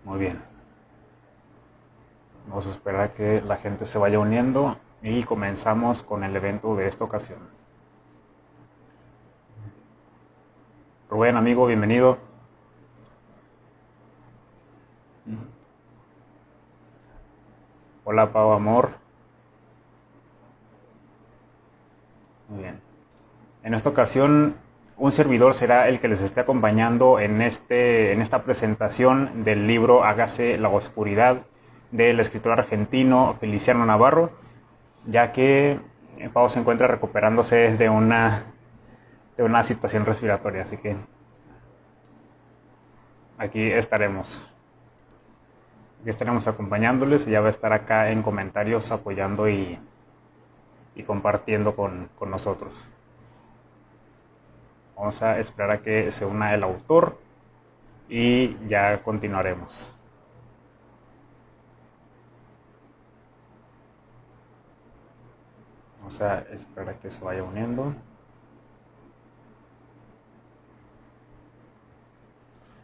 Muy bien. Vamos a esperar a que la gente se vaya uniendo y comenzamos con el evento de esta ocasión. Rubén, amigo, bienvenido. Hola, Pau, amor. Muy bien. En esta ocasión, un servidor será el que les esté acompañando en esta presentación del libro Hágase la Oscuridad del escritor argentino Feliciano Navarro, ya que Pau se encuentra recuperándose de una situación respiratoria, así que aquí estaremos. Aquí estaremos acompañándoles. Ella va a estar acá en comentarios apoyando y compartiendo con nosotros. Vamos a esperar a que se una el autor y ya continuaremos. Vamos a esperar a que se vaya uniendo.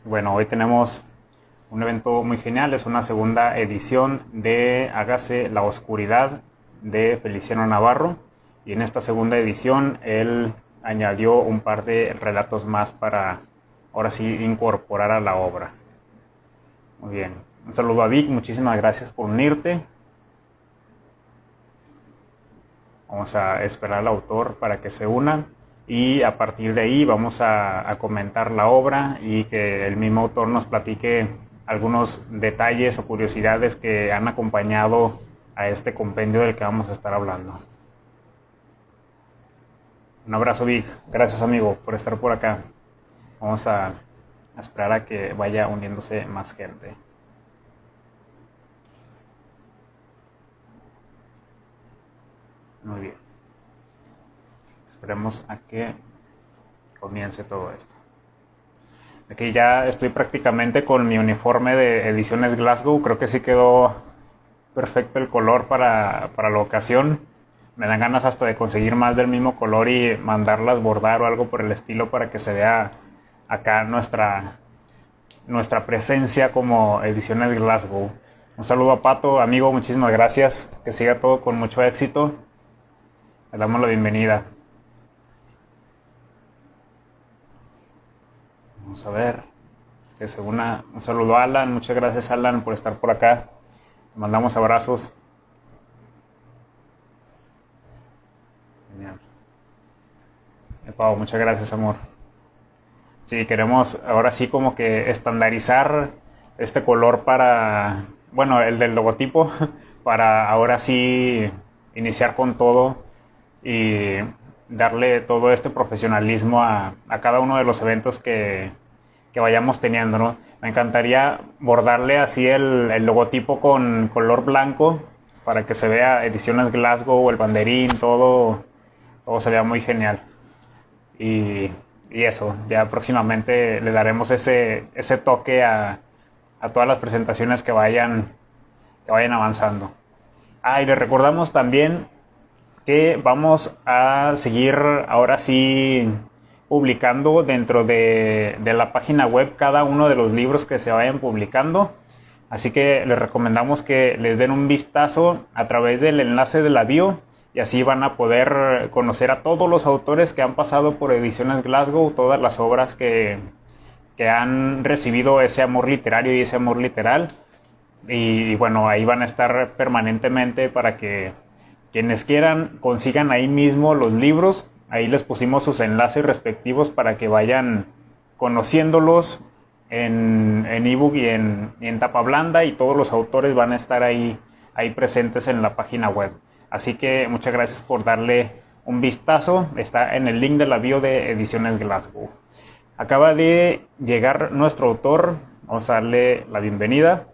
Bueno, hoy tenemos un evento muy genial. Es una segunda edición de Hágase la Oscuridad de Feliciano Navarro. Y en esta segunda edición él añadió un par de relatos más para ahora sí incorporar a la obra. Muy bien. Un saludo a Vic. Muchísimas gracias por unirte. Vamos a esperar al autor para que se una y a partir de ahí vamos a comentar la obra y que el mismo autor nos platique algunos detalles o curiosidades que han acompañado a este compendio del que vamos a estar hablando. Un abrazo, Vic. Gracias, amigo, por estar por acá. Vamos a esperar a que vaya uniéndose más gente. Muy bien. Esperemos a que comience todo esto. Aquí ya estoy prácticamente con mi uniforme de Ediciones Glasgow. Creo que sí quedó perfecto el color para la ocasión. Me dan ganas hasta de conseguir más del mismo color y mandarlas bordar o algo por el estilo para que se vea acá nuestra presencia como Ediciones Glasgow. Un saludo a Pato, amigo, muchísimas gracias. Que siga todo con mucho éxito. Le damos la bienvenida. Vamos a ver. Que se una. Un saludo a Alan. Muchas gracias, Alan, por estar por acá. Te mandamos abrazos. Genial. Pau, muchas gracias, amor. Sí, queremos ahora sí como que estandarizar este color para, bueno, el del logotipo, para ahora sí iniciar con todo y darle todo este profesionalismo a cada uno de los eventos que vayamos teniendo, ¿no? Me encantaría bordarle así el logotipo con color blanco para que se vea Ediciones Glasgow, el banderín, todo se vea muy genial. Y, y eso, ya próximamente le daremos ese toque a todas las presentaciones que vayan avanzando. Ah, y les recordamos también que vamos a seguir ahora sí publicando dentro de la página web cada uno de los libros que se vayan publicando. Así que les recomendamos que les den un vistazo a través del enlace de la bio y así van a poder conocer a todos los autores que han pasado por Ediciones Glasgow, todas las obras que han recibido ese amor literario y ese amor literal. Y bueno, ahí van a estar permanentemente para que quienes quieran consigan ahí mismo los libros. Ahí les pusimos sus enlaces respectivos para que vayan conociéndolos en ebook y en tapa blanda, y todos los autores van a estar ahí presentes en la página web. Así que muchas gracias por darle un vistazo. Está en el link de la bio de Ediciones Glasgow. Acaba de llegar nuestro autor. Vamos a darle la bienvenida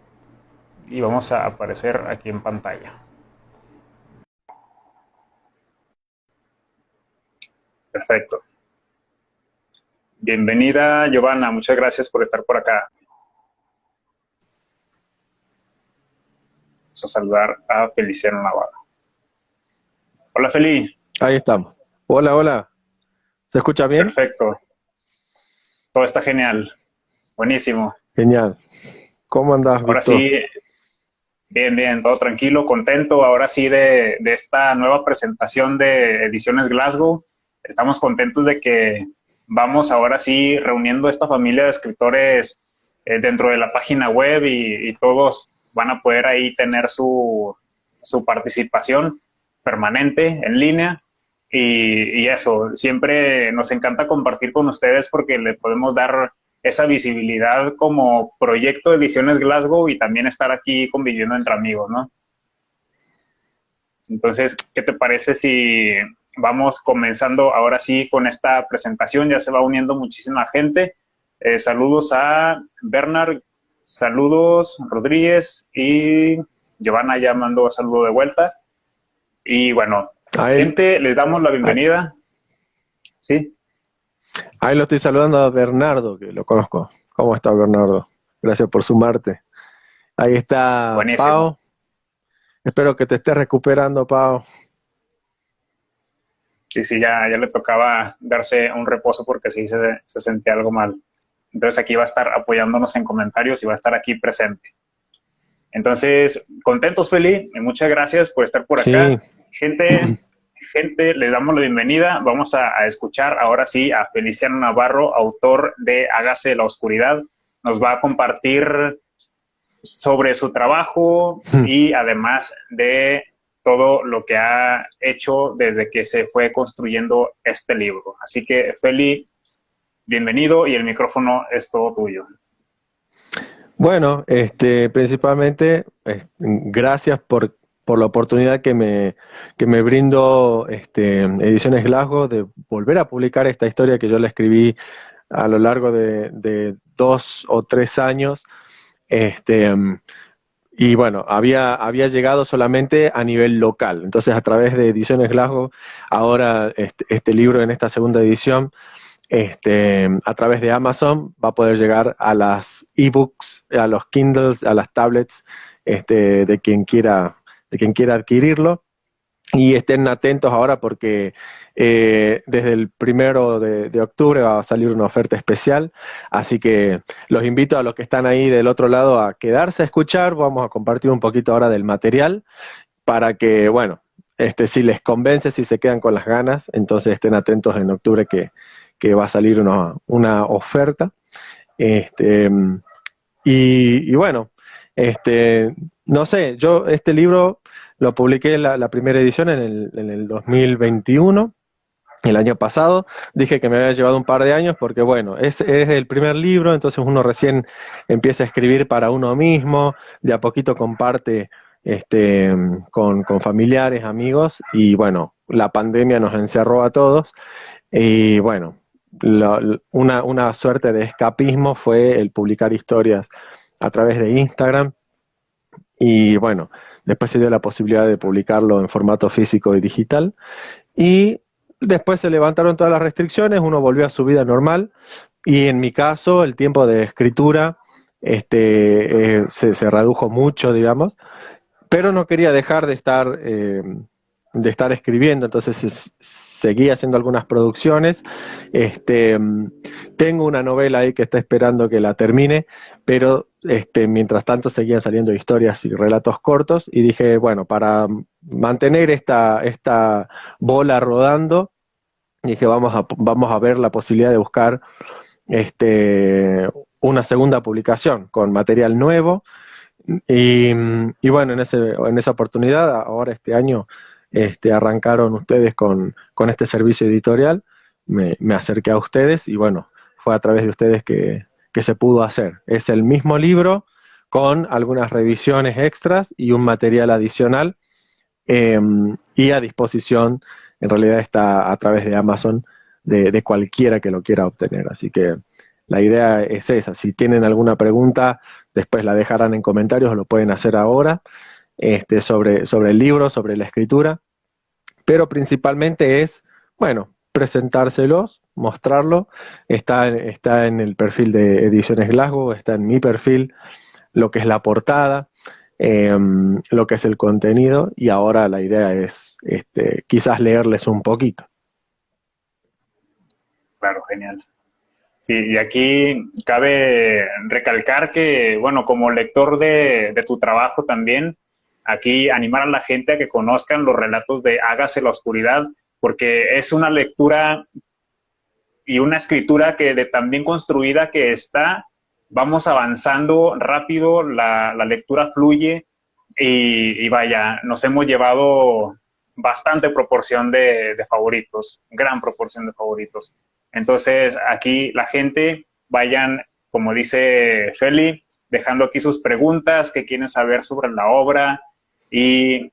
y vamos a aparecer aquí en pantalla. Perfecto. Bienvenida, Giovanna. Muchas gracias por estar por acá. Vamos a saludar a Feliciano Navarro. Hola, Feli. Ahí estamos. Hola, hola. ¿Se escucha bien? Perfecto. Todo está genial. Buenísimo. Genial. ¿Cómo andás, Ahora Víctor? sí, bien, bien, todo tranquilo, contento. Ahora sí de esta nueva presentación de Ediciones Glasgow. Estamos contentos de que vamos ahora sí reuniendo esta familia de escritores dentro de la página web y todos van a poder ahí tener su participación permanente en línea. Y eso, siempre nos encanta compartir con ustedes porque le podemos dar esa visibilidad como proyecto de Ediciones Glasgow y también estar aquí conviviendo entre amigos, ¿no? Entonces, ¿qué te parece si vamos comenzando ahora sí con esta presentación? Ya se va uniendo muchísima gente. Saludos a Bernard, saludos Rodríguez y Giovanna ya mandó saludo de vuelta. Y bueno, Ahí, gente, les damos la ahí, bienvenida. Sí, ahí lo estoy saludando a Bernardo, que lo conozco. ¿Cómo está, Bernardo? Gracias por sumarte. Ahí está buenísimo. Pau. Espero que te estés recuperando, Pau. Sí, sí, ya le tocaba darse un reposo porque sí se sentía algo mal. Entonces aquí va a estar apoyándonos en comentarios y va a estar aquí presente. Entonces, contentos, Feli, y muchas gracias por estar por Sí, acá. Gente, les damos la bienvenida. Vamos a escuchar ahora sí a Feliciano Navarro, autor de Hágase la Oscuridad. Nos va a compartir sobre su trabajo y además de todo lo que ha hecho desde que se fue construyendo este libro. Así que, Feli, bienvenido y el micrófono es todo tuyo. bueno, principalmente, gracias por la oportunidad que me brindó Ediciones Glasgow de volver a publicar esta historia que yo le escribí a lo largo de 2 o 3 años. Este, mm, y bueno, había llegado solamente a nivel local. Entonces, a través de Ediciones Glasgow, ahora este libro en esta segunda edición, a través de Amazon va a poder llegar a las ebooks, a los Kindles, a las tablets, de quien quiera adquirirlo. Y estén atentos ahora porque desde el 1 de octubre va a salir una oferta especial, así que los invito a los que están ahí del otro lado a quedarse a escuchar. Vamos a compartir un poquito ahora del material para que, bueno, si les convence, si se quedan con las ganas, entonces estén atentos en octubre que va a salir una oferta. Este, y bueno, no sé, yo este libro lo publiqué la primera edición en el 2021, el año pasado. Dije que me había llevado un par de años porque, bueno, es el primer libro, entonces uno recién empieza a escribir para uno mismo, de a poquito comparte con familiares, amigos, y bueno, la pandemia nos encerró a todos, y bueno, una suerte de escapismo fue el publicar historias a través de Instagram. Y bueno, después se dio la posibilidad de publicarlo en formato físico y digital. Y después se levantaron todas las restricciones, uno volvió a su vida normal. Y en mi caso, el tiempo de escritura se redujo mucho, digamos, pero no quería dejar de estar escribiendo, entonces seguí haciendo algunas producciones. Este, Tengo una novela ahí que está esperando que la termine, pero mientras tanto seguían saliendo historias y relatos cortos, y dije, bueno, para mantener esta bola rodando, dije, vamos a ver la posibilidad de buscar este, una segunda publicación con material nuevo. Y bueno, en esa oportunidad, ahora este año, arrancaron ustedes con este servicio editorial. Me acerqué a ustedes y bueno, fue a través de ustedes que se pudo hacer. Es el mismo libro con algunas revisiones extras y un material adicional, eh, y a disposición, en realidad está a través de Amazon, de cualquiera que lo quiera obtener. Así que la idea es esa. Si tienen alguna pregunta, después la dejarán en comentarios, o lo pueden hacer ahora, sobre el libro, sobre la escritura, pero principalmente es, bueno, presentárselos, mostrarlo. Está en el perfil de Ediciones Glasgow, está en mi perfil, lo que es la portada, lo que es el contenido, y ahora la idea es quizás leerles un poquito. Claro, genial. Sí, y aquí cabe recalcar que, bueno, como lector de tu trabajo también, aquí animar a la gente a que conozcan los relatos de Hágase la Oscuridad, porque es una lectura y una escritura que de tan bien construida que está, vamos avanzando rápido, la lectura fluye y vaya, nos hemos llevado bastante proporción de favoritos, gran proporción de favoritos. Entonces, aquí la gente vayan, como dice Feli, dejando aquí sus preguntas, que quieren saber sobre la obra y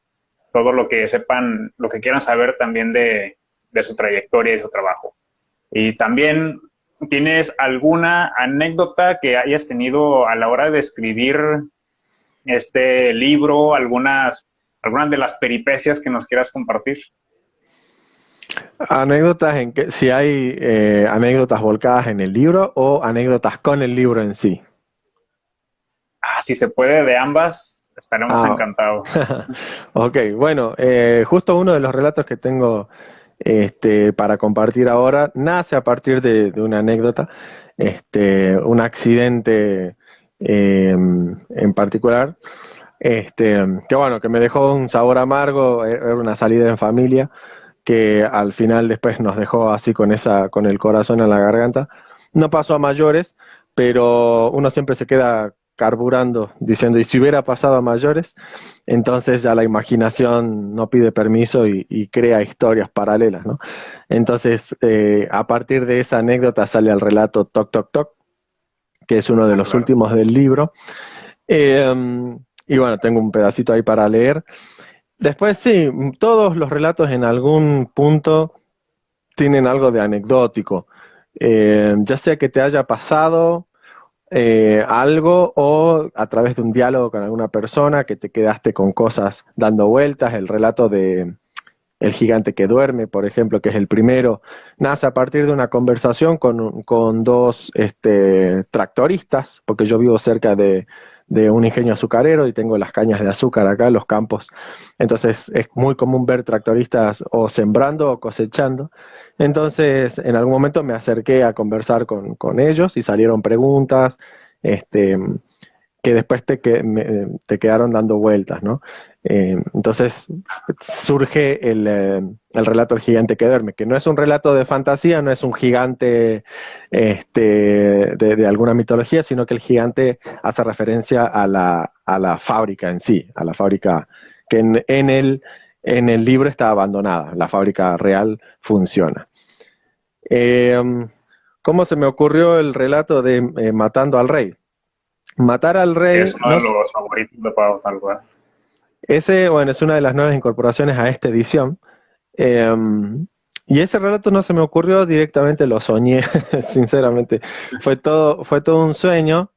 todo lo que sepan, lo que quieran saber también de su trayectoria y su trabajo. Y también, ¿tienes alguna anécdota que hayas tenido a la hora de escribir este libro? Algunas de las peripecias que nos quieras compartir. Anécdotas en que, si hay anécdotas volcadas en el libro o anécdotas con el libro en sí. Si se puede de ambas, estaremos Ah, encantados. ok, bueno, justo uno de los relatos que tengo para compartir ahora nace a partir de una anécdota, un accidente en particular, que bueno, que me dejó un sabor amargo, era una salida en familia, que al final después nos dejó así con el corazón en la garganta. No pasó a mayores, pero uno siempre se queda carburando diciendo, ¿y si hubiera pasado a mayores? Entonces ya la imaginación no pide permiso y crea historias paralelas, ¿no? Entonces, a partir de esa anécdota sale el relato Toc Toc Toc, que es uno de los Claro. últimos del libro. Y bueno, tengo un pedacito ahí para leer. Después sí, todos los relatos en algún punto tienen algo de anecdótico, ya sea que te haya pasado algo o a través de un diálogo con alguna persona que te quedaste con cosas dando vueltas. El relato de El gigante que duerme, por ejemplo, que es el primero, nace a partir de una conversación con dos tractoristas, porque yo vivo cerca de un ingenio azucarero y tengo las cañas de azúcar acá en los campos. Entonces es muy común ver tractoristas o sembrando o cosechando. Entonces en algún momento me acerqué a conversar con ellos y salieron preguntas, este, que después te quedaron dando vueltas, ¿no? Entonces surge el relato del gigante que duerme, que no es un relato de fantasía, no es un gigante de alguna mitología, sino que el gigante hace referencia a la fábrica en sí, a la fábrica que en el libro está abandonada, la fábrica real funciona. Eh, ¿Cómo se me ocurrió el relato de Matando al Rey? Matar al Que rey, es uno no, de los favoritos de Pablo Salva. ese, bueno, es una de las nuevas incorporaciones a esta edición. Eh, y ese relato no se me ocurrió directamente, lo soñé, sinceramente. Fue todo un sueño,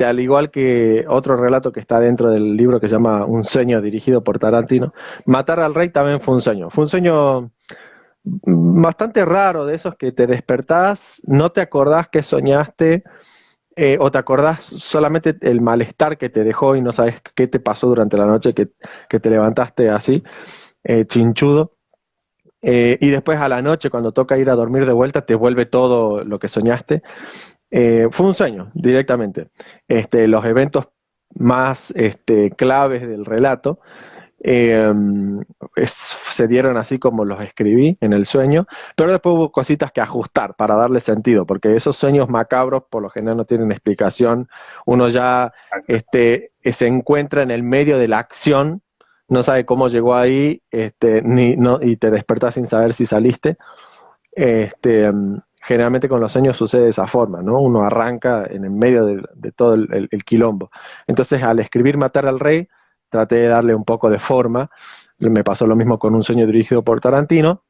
al igual que otro relato que está dentro del libro que se llama Un sueño dirigido por Tarantino. Matar al rey también fue un sueño. Fue un sueño bastante raro, de esos que te despertás, no te acordás que soñaste, o te acordás solamente el malestar que te dejó y no sabes qué te pasó durante la noche que te levantaste así, chinchudo. Y después a la noche, cuando toca ir a dormir de vuelta, te vuelve todo lo que soñaste. Fue un sueño, directamente. Los eventos más claves del relato eh, se dieron así como los escribí en el sueño, pero después hubo cositas que ajustar para darle sentido, porque esos sueños macabros por lo general no tienen explicación. Uno ya se encuentra en el medio de la acción, no sabe cómo llegó ahí, y te despertás sin saber si saliste. Generalmente con los sueños sucede de esa forma, ¿no? Uno arranca en el medio de todo el quilombo. Entonces, al escribir Matar al Rey, traté de darle un poco de forma. Me pasó lo mismo con Un sueño dirigido por Tarantino.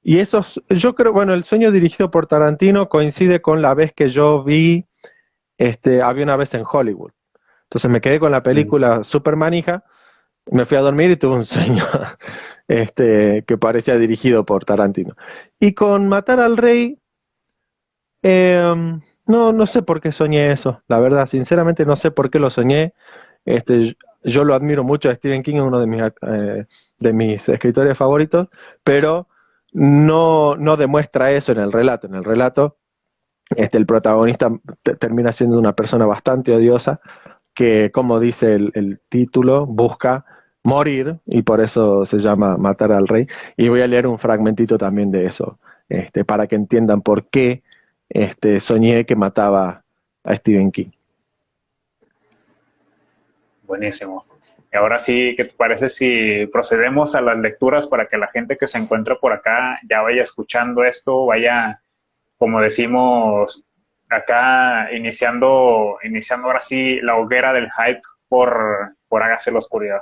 Y yo creo, bueno, El sueño dirigido por Tarantino coincide con la vez que yo vi Había una vez en Hollywood. Entonces me quedé con la película super manija, me fui a dormir y tuve un sueño que parecía dirigido por Tarantino. Y con Matar al Rey, no sé por qué soñé eso, la verdad, sinceramente no sé por qué lo soñé. Yo lo admiro mucho a Stephen King, es uno de mis escritores favoritos, pero no demuestra eso en el relato. En el relato, el protagonista termina siendo una persona bastante odiosa que, como dice el título, busca morir y por eso se llama Matar al Rey. Y voy a leer un fragmentito también de eso, para que entiendan por qué soñé que mataba a Stephen King. Buenísimo. Y ahora sí, ¿qué te parece si procedemos a las lecturas para que la gente que se encuentre por acá ya vaya escuchando esto, vaya, como decimos acá, iniciando ahora sí la hoguera del hype por Hágase la Oscuridad?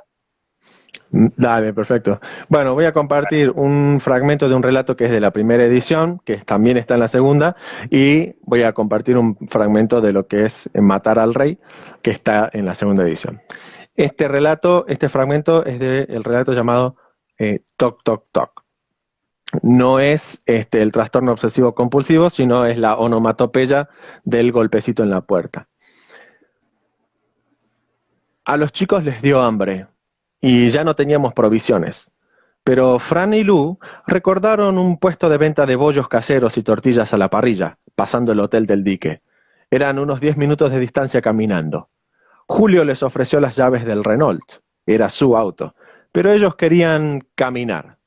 Dale, perfecto. Bueno, voy a compartir un fragmento de un relato que es de la primera edición, que también está en la segunda, y voy a compartir un fragmento de lo que es Matar al Rey, que está en la segunda edición. Este fragmento es del relato llamado Toc Toc Toc. No es el trastorno obsesivo compulsivo, sino es la onomatopeya del golpecito en la puerta. A los chicos les dio hambre y ya no teníamos provisiones. Pero Fran y Lu recordaron un puesto de venta de bollos caseros y tortillas a la parrilla, pasando el Hotel del Dique. Eran unos 10 minutos de distancia caminando. Julio les ofreció las llaves del Renault. Era su auto. Pero ellos querían caminar.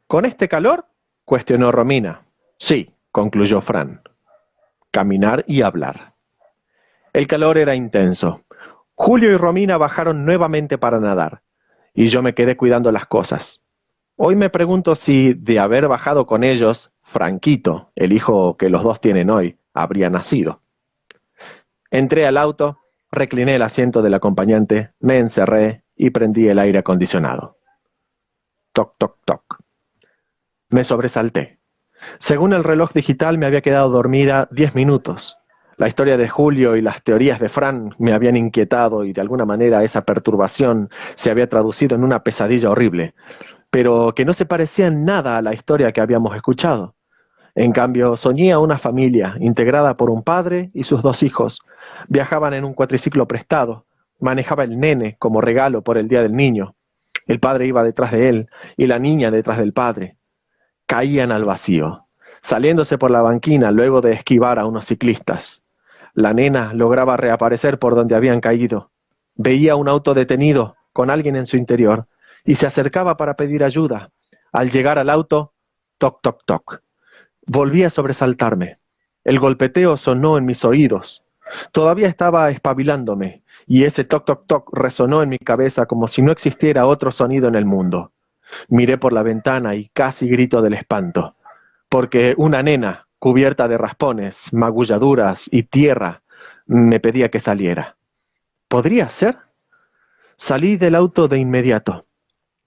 ¿Con este calor? Cuestionó Romina. Sí, concluyó Fran. Caminar y hablar. El calor era intenso. Julio y Romina bajaron nuevamente para nadar, y yo me quedé cuidando las cosas. Hoy me pregunto si, de haber bajado con ellos, Franquito, el hijo que los dos tienen hoy, habría nacido. Entré al auto, recliné el asiento del acompañante, me encerré y prendí el aire acondicionado. Toc, toc, toc. Me sobresalté. Según el reloj digital me había quedado dormida 10 minutos. La historia de Julio y las teorías de Fran me habían inquietado y de alguna manera esa perturbación se había traducido en una pesadilla horrible, pero que no se parecía en nada a la historia que habíamos escuchado. En cambio, soñé a una familia integrada por un padre y sus 2 hijos. Viajaban en un cuatriciclo prestado. Manejaba el nene como regalo por el Día del Niño. El padre iba detrás de él y la niña detrás del padre. Caían al vacío, saliéndose por la banquina luego de esquivar a unos ciclistas. La nena lograba reaparecer por donde habían caído. Veía un auto detenido, con alguien en su interior, y se acercaba para pedir ayuda. Al llegar al auto, toc, toc, toc. Volví a sobresaltarme. El golpeteo sonó en mis oídos. Todavía estaba espabilándome, y ese toc, toc, toc resonó en mi cabeza como si no existiera otro sonido en el mundo. Miré por la ventana y casi grito del espanto, porque una nena, cubierta de raspones, magulladuras y tierra, me pedía que saliera. ¿Podría ser? Salí del auto de inmediato.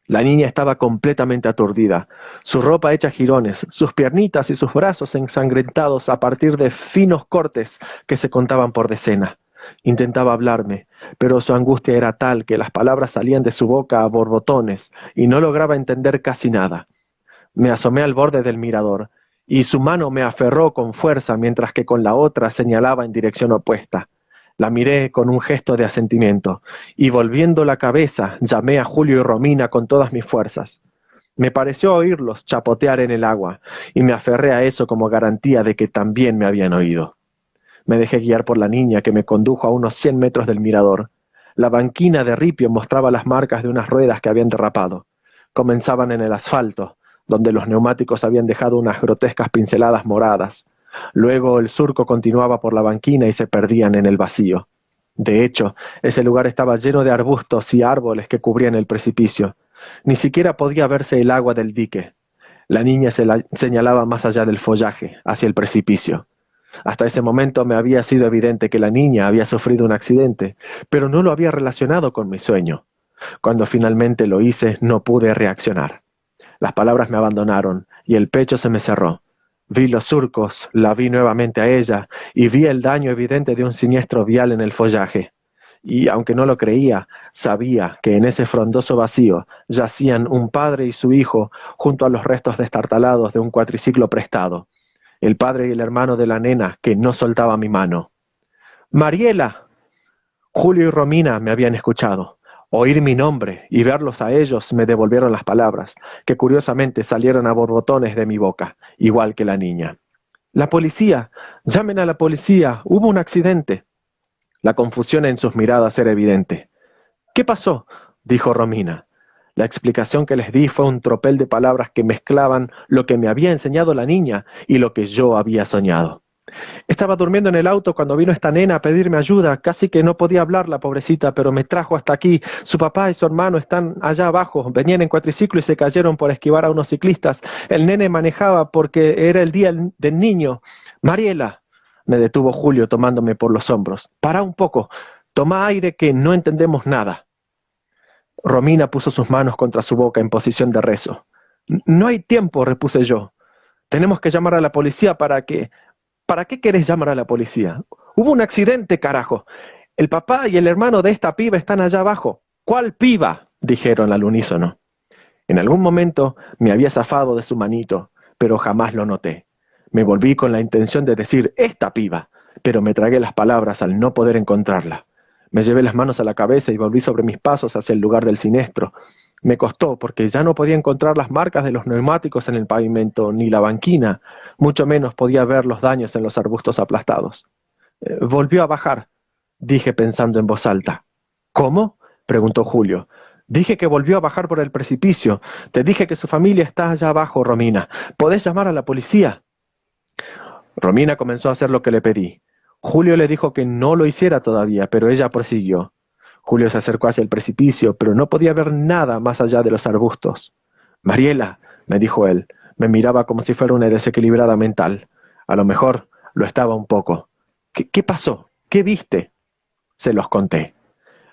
La niña estaba completamente aturdida, su ropa hecha jirones, sus piernitas y sus brazos ensangrentados a partir de finos cortes que se contaban por decena. Intentaba hablarme, pero su angustia era tal que las palabras salían de su boca a borbotones y no lograba entender casi nada. Me asomé al borde del mirador, y su mano me aferró con fuerza mientras que con la otra señalaba en dirección opuesta. La miré con un gesto de asentimiento, y volviendo la cabeza llamé a Julio y Romina con todas mis fuerzas. Me pareció oírlos chapotear en el agua, y me aferré a eso como garantía de que también me habían oído. Me dejé guiar por la niña que me condujo a unos 100 metros del mirador. La banquina de ripio mostraba las marcas de unas ruedas que habían derrapado. Comenzaban en el asfalto, donde los neumáticos habían dejado unas grotescas pinceladas moradas. Luego el surco continuaba por la banquina y se perdían en el vacío. De hecho, ese lugar estaba lleno de arbustos y árboles que cubrían el precipicio. Ni siquiera podía verse el agua del dique. La niña señalaba más allá del follaje, hacia el precipicio. Hasta ese momento me había sido evidente que la niña había sufrido un accidente, pero no lo había relacionado con mi sueño. Cuando finalmente lo hice, no pude reaccionar. Las palabras me abandonaron y el pecho se me cerró. Vi los surcos, la vi nuevamente a ella y vi el daño evidente de un siniestro vial en el follaje. Y aunque no lo creía, sabía que en ese frondoso vacío yacían un padre y su hijo junto a los restos destartalados de un cuatriciclo prestado. El padre y el hermano de la nena que no soltaba mi mano. ¡Mariela! Julio y Romina me habían escuchado. Oír mi nombre y verlos a ellos me devolvieron las palabras, que curiosamente salieron a borbotones de mi boca, igual que la niña. «La policía, llamen a la policía, hubo un accidente». La confusión en sus miradas era evidente. «¿Qué pasó?», dijo Romina. La explicación que les di fue un tropel de palabras que mezclaban lo que me había enseñado la niña y lo que yo había soñado. Estaba durmiendo en el auto cuando vino esta nena a pedirme ayuda. Casi que no podía hablar la pobrecita, pero me trajo hasta aquí. Su papá y su hermano están allá abajo. Venían en cuatriciclo y se cayeron por esquivar a unos ciclistas. El nene manejaba porque era el día del niño. Mariela, me detuvo Julio tomándome por los hombros. Para un poco. Toma aire que no entendemos nada. Romina puso sus manos contra su boca en posición de rezo. No hay tiempo, repuse yo. Tenemos que llamar a la policía para que... ¿Para qué querés llamar a la policía? Hubo un accidente, carajo. El papá y el hermano de esta piba están allá abajo. ¿Cuál piba?, dijeron al unísono. En algún momento me había zafado de su manito, pero jamás lo noté. Me volví con la intención de decir «esta piba», pero me tragué las palabras al no poder encontrarla. Me llevé las manos a la cabeza y volví sobre mis pasos hacia el lugar del siniestro. Me costó porque ya no podía encontrar las marcas de los neumáticos en el pavimento, ni la banquina, mucho menos podía ver los daños en los arbustos aplastados. Volvió a bajar, dije pensando en voz alta. ¿Cómo?, preguntó Julio. Dije que volvió a bajar por el precipicio. Te dije que su familia está allá abajo, Romina. ¿Podés llamar a la policía? Romina comenzó a hacer lo que le pedí. Julio le dijo que no lo hiciera todavía, pero ella prosiguió. Julio se acercó hacia el precipicio, pero no podía ver nada más allá de los arbustos. «Mariela», me dijo él, me miraba como si fuera una desequilibrada mental. A lo mejor lo estaba un poco. ¿Qué pasó? ¿Qué viste? Se los conté.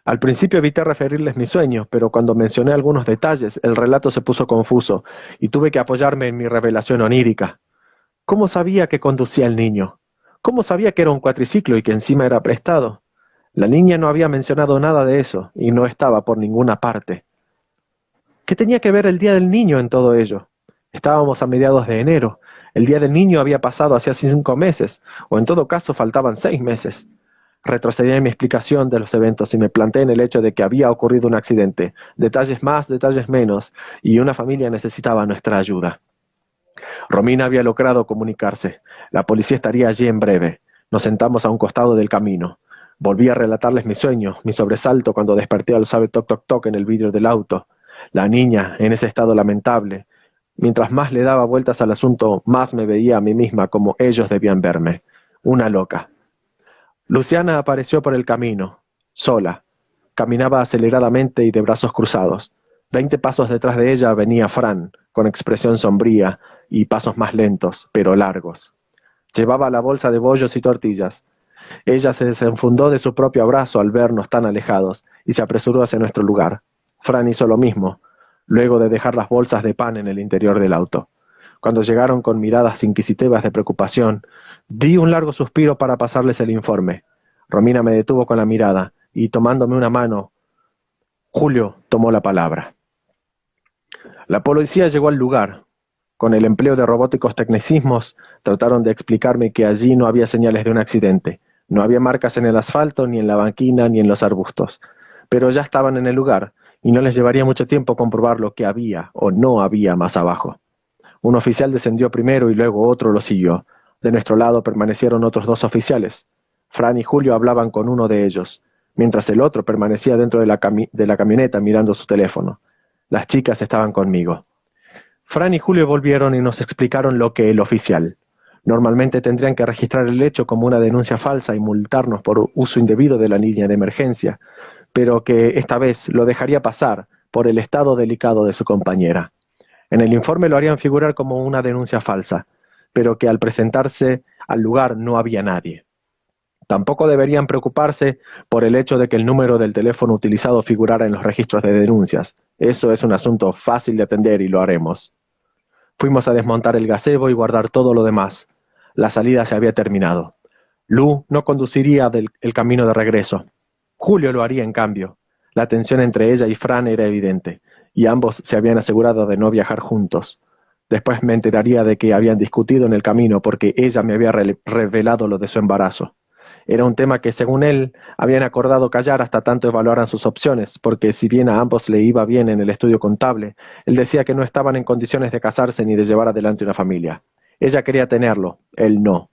Al principio evité referirles mis sueños, pero cuando mencioné algunos detalles, el relato se puso confuso y tuve que apoyarme en mi revelación onírica. ¿Cómo sabía que conducía el niño? ¿Cómo sabía que era un cuatriciclo y que encima era prestado? La niña no había mencionado nada de eso y no estaba por ninguna parte. ¿Qué tenía que ver el Día del Niño en todo ello? Estábamos a mediados de enero. El Día del Niño había pasado hacía 5 meses, o en todo caso faltaban 6 meses. Retrocedí en mi explicación de los eventos y me planté en el hecho de que había ocurrido un accidente, detalles más, detalles menos, y una familia necesitaba nuestra ayuda. Romina había logrado comunicarse. La policía estaría allí en breve. Nos sentamos a un costado del camino. Volví a relatarles mis sueños, mi sobresalto cuando desperté al suave toc toc toc en el vidrio del auto. La niña, en ese estado lamentable. Mientras más le daba vueltas al asunto, más me veía a mí misma como ellos debían verme. Una loca. Luciana apareció por el camino, sola. Caminaba aceleradamente y de brazos cruzados. 20 pasos detrás de ella venía Fran, con expresión sombría y pasos más lentos, pero largos. Llevaba la bolsa de bollos y tortillas. Ella se desenfundó de su propio abrazo al vernos tan alejados y se apresuró hacia nuestro lugar. Fran hizo lo mismo, luego de dejar las bolsas de pan en el interior del auto. Cuando llegaron con miradas inquisitivas de preocupación, di un largo suspiro para pasarles el informe. Romina me detuvo con la mirada y, tomándome una mano, Julio tomó la palabra. La policía llegó al lugar. Con el empleo de robóticos tecnicismos, trataron de explicarme que allí no había señales de un accidente. No había marcas en el asfalto, ni en la banquina, ni en los arbustos. Pero ya estaban en el lugar, y no les llevaría mucho tiempo comprobar lo que había o no había más abajo. Un oficial descendió primero y luego otro lo siguió. De nuestro lado permanecieron otros 2 oficiales. Fran y Julio hablaban con uno de ellos, mientras el otro permanecía dentro de la camioneta mirando su teléfono. Las chicas estaban conmigo. Fran y Julio volvieron y nos explicaron lo que el oficial. Normalmente tendrían que registrar el hecho como una denuncia falsa y multarnos por uso indebido de la línea de emergencia, pero que esta vez lo dejaría pasar por el estado delicado de su compañera. En el informe lo harían figurar como una denuncia falsa, pero que al presentarse al lugar no había nadie. Tampoco deberían preocuparse por el hecho de que el número del teléfono utilizado figurara en los registros de denuncias. Eso es un asunto fácil de atender y lo haremos. Fuimos a desmontar el gazebo y guardar todo lo demás. La salida se había terminado. Lu no conduciría el camino de regreso. Julio lo haría en cambio. La tensión entre ella y Fran era evidente, y ambos se habían asegurado de no viajar juntos. Después me enteraría de que habían discutido en el camino porque ella me había revelado lo de su embarazo. Era un tema que, según él, habían acordado callar hasta tanto evaluaran sus opciones, porque si bien a ambos le iba bien en el estudio contable, él decía que no estaban en condiciones de casarse ni de llevar adelante una familia. Ella quería tenerlo, él no.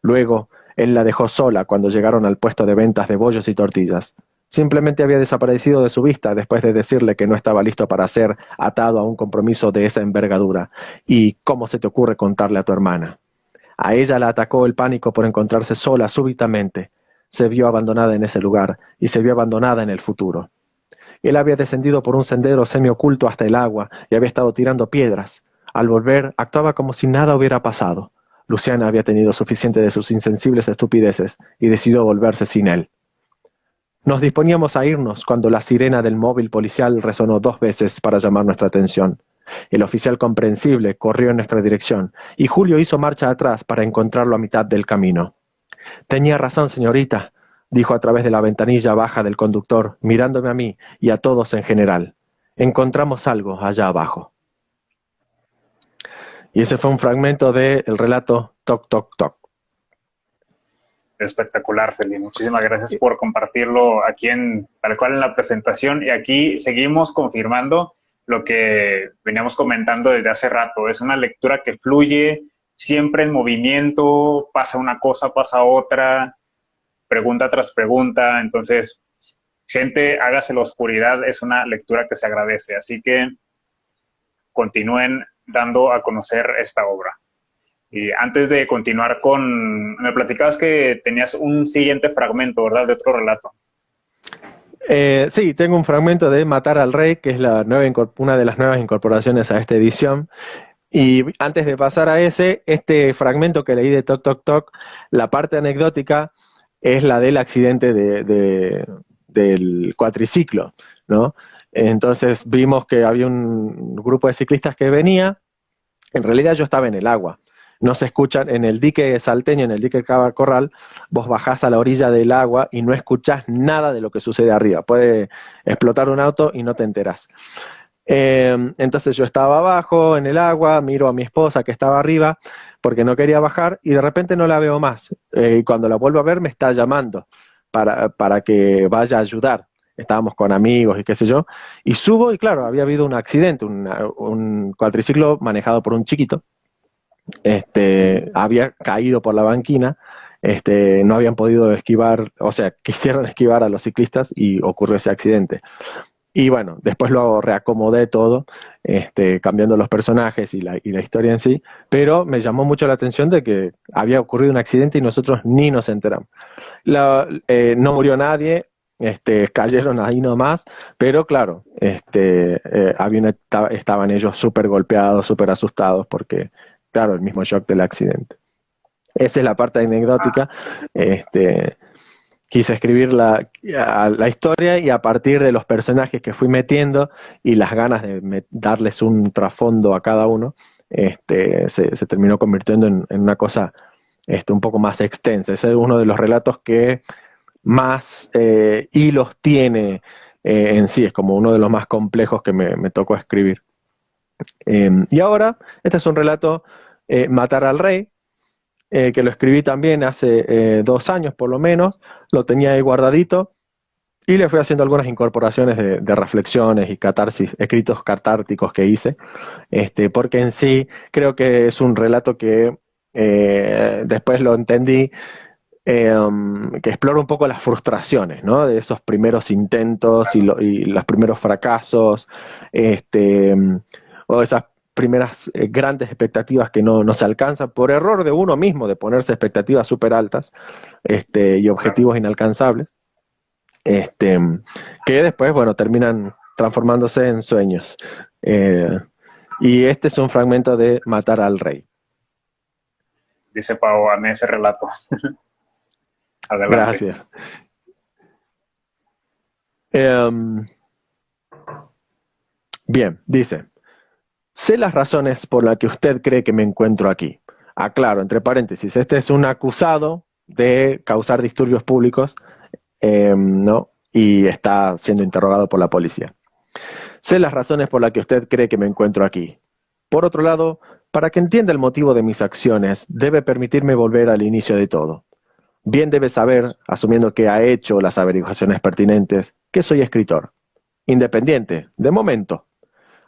Luego, él la dejó sola cuando llegaron al puesto de ventas de bollos y tortillas. Simplemente había desaparecido de su vista después de decirle que no estaba listo para ser atado a un compromiso de esa envergadura. ¿Y cómo se te ocurre contarle a tu hermana? A ella la atacó el pánico por encontrarse sola súbitamente. Se vio abandonada en ese lugar y se vio abandonada en el futuro. Él había descendido por un sendero semioculto hasta el agua y había estado tirando piedras. Al volver, actuaba como si nada hubiera pasado. Luciana había tenido suficiente de sus insensibles estupideces y decidió volverse sin él. Nos disponíamos a irnos cuando la sirena del móvil policial resonó 2 veces para llamar nuestra atención. El oficial comprensible corrió en nuestra dirección y Julio hizo marcha atrás para encontrarlo a mitad del camino. Tenía razón, señorita, dijo a través de la ventanilla baja del conductor, mirándome a mí y a todos en general. Encontramos algo allá abajo. Y ese fue un fragmento del relato Toc Toc Toc. Espectacular, Feli. Muchísimas gracias por compartirlo aquí tal cual en la presentación. Y aquí seguimos confirmando lo que veníamos comentando desde hace rato. Es una lectura que fluye siempre en movimiento, pasa una cosa, pasa otra, pregunta tras pregunta. Entonces, gente, hágase la oscuridad, es una lectura que se agradece. Así que continúen dando a conocer esta obra. Y antes de continuar me platicabas que tenías un siguiente fragmento, ¿verdad? De otro relato. Sí, tengo un fragmento de Matar al Rey, que es una de las nuevas incorporaciones a esta edición. Y antes de pasar a este fragmento que leí de Toc Toc Toc, la parte anecdótica es la del accidente del cuatriciclo, ¿no? Entonces vimos que había un grupo de ciclistas que venía. En realidad yo estaba en el agua. No se escuchan en el dique salteño, en el dique Cava Corral, vos bajás a la orilla del agua y no escuchás nada de lo que sucede arriba. Puede explotar un auto y no te enterás. Entonces yo estaba abajo en el agua, miro a mi esposa que estaba arriba porque no quería bajar y de repente no la veo más. Y cuando la vuelvo a ver me está llamando para que vaya a ayudar. Estábamos con amigos y qué sé yo. Y subo y claro, había habido un accidente, un cuatriciclo manejado por un chiquito. Había caído por la banquina, no habían podido esquivar, o sea, quisieron esquivar a los ciclistas y ocurrió ese accidente. Y bueno, después lo reacomodé todo, cambiando los personajes y la historia en sí, pero me llamó mucho la atención de que había ocurrido un accidente y nosotros ni nos enteramos. No murió nadie, cayeron ahí nomás, pero claro, estaban ellos súper golpeados, súper asustados porque claro, el mismo shock del accidente. Esa es la parte anecdótica. Quise escribir la historia y a partir de los personajes que fui metiendo y las ganas de darles un trasfondo a cada uno, se terminó convirtiendo en una cosa un poco más extensa. Ese es uno de los relatos que más hilos tiene en sí. Es como uno de los más complejos que me tocó escribir. Y ahora, este es un relato, Matar al Rey, que lo escribí también hace 2 años por lo menos, lo tenía ahí guardadito y le fui haciendo algunas incorporaciones de reflexiones y catarsis, escritos catárticos que hice, porque en sí creo que es un relato que después lo entendí, que explora un poco las frustraciones, ¿no? De esos primeros intentos y los primeros fracasos, o esas primeras grandes expectativas que no se alcanzan por error de uno mismo, de ponerse expectativas súper altas y objetivos inalcanzables, que después, bueno, terminan transformándose en sueños. Y este es un fragmento de Matar al Rey. Dice Pau, amé ese relato. Adelante. Gracias. Bien, dice: sé las razones por las que usted cree que me encuentro aquí. Aclaro, entre paréntesis, este es un acusado de causar disturbios públicos, ¿no? Y está siendo interrogado por la policía. Sé las razones por las que usted cree que me encuentro aquí. Por otro lado, para que entienda el motivo de mis acciones, debe permitirme volver al inicio de todo. Bien debe saber, asumiendo que ha hecho las averiguaciones pertinentes, que soy escritor. Independiente, de momento.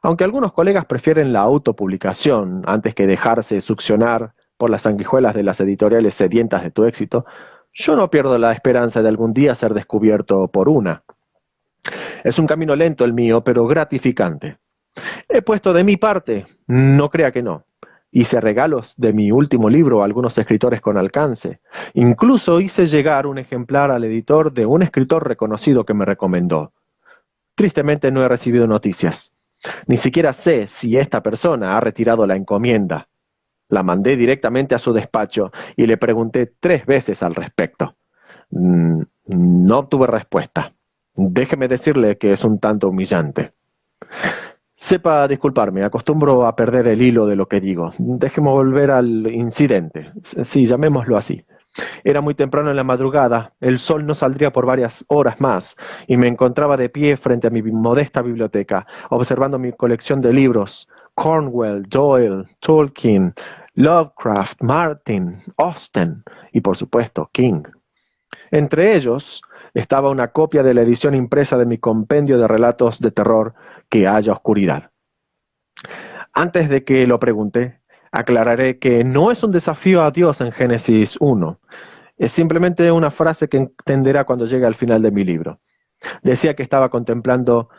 Aunque algunos colegas prefieren la autopublicación antes que dejarse succionar por las sanguijuelas de las editoriales sedientas de tu éxito, yo no pierdo la esperanza de algún día ser descubierto por una. Es un camino lento el mío, pero gratificante. He puesto de mi parte, no crea que no. Hice regalos de mi último libro a algunos escritores con alcance. Incluso hice llegar un ejemplar al editor de un escritor reconocido que me recomendó. Tristemente no he recibido noticias. Ni siquiera sé si esta persona ha retirado la encomienda. La mandé directamente a su despacho y le pregunté 3 veces al respecto. No obtuve respuesta. Déjeme decirle que es un tanto humillante. Sepa disculparme, acostumbro a perder el hilo de lo que digo. Déjeme volver al incidente. Sí, llamémoslo así. Era muy temprano en la madrugada, el sol no saldría por varias horas más, y me encontraba de pie frente a mi modesta biblioteca, observando mi colección de libros: Cornwell, Doyle, Tolkien, Lovecraft, Martin, Austen y, por supuesto, King. Entre ellos estaba una copia de la edición impresa de mi compendio de relatos de terror, Que haya oscuridad. Antes de que lo pregunte, aclararé que no es un desafío a Dios en Génesis 1. Es simplemente una frase que entenderá cuando llegue al final de mi libro. Decía que estaba contemplando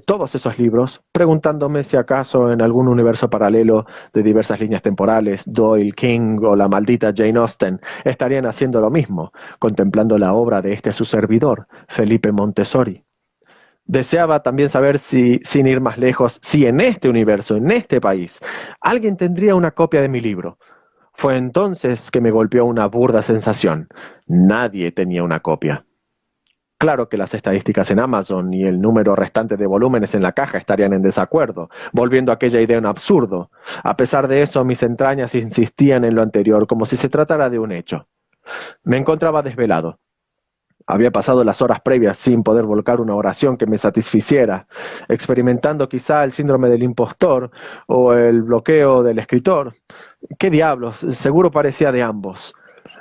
todos esos libros, preguntándome si acaso en algún universo paralelo de diversas líneas temporales, Doyle, King o la maldita Jane Austen estarían haciendo lo mismo, contemplando la obra de su servidor, Felipe Montessori. Deseaba también saber si, sin ir más lejos, si en este universo, en este país, alguien tendría una copia de mi libro. Fue entonces que me golpeó una burda sensación. Nadie tenía una copia. Claro que las estadísticas en Amazon y el número restante de volúmenes en la caja estarían en desacuerdo, volviendo aquella idea un absurdo. A pesar de eso, mis entrañas insistían en lo anterior, como si se tratara de un hecho. Me encontraba desvelado. Había pasado las horas previas sin poder volcar una oración que me satisficiera, experimentando quizá el síndrome del impostor o el bloqueo del escritor. ¿Qué diablos? Seguro parecía de ambos.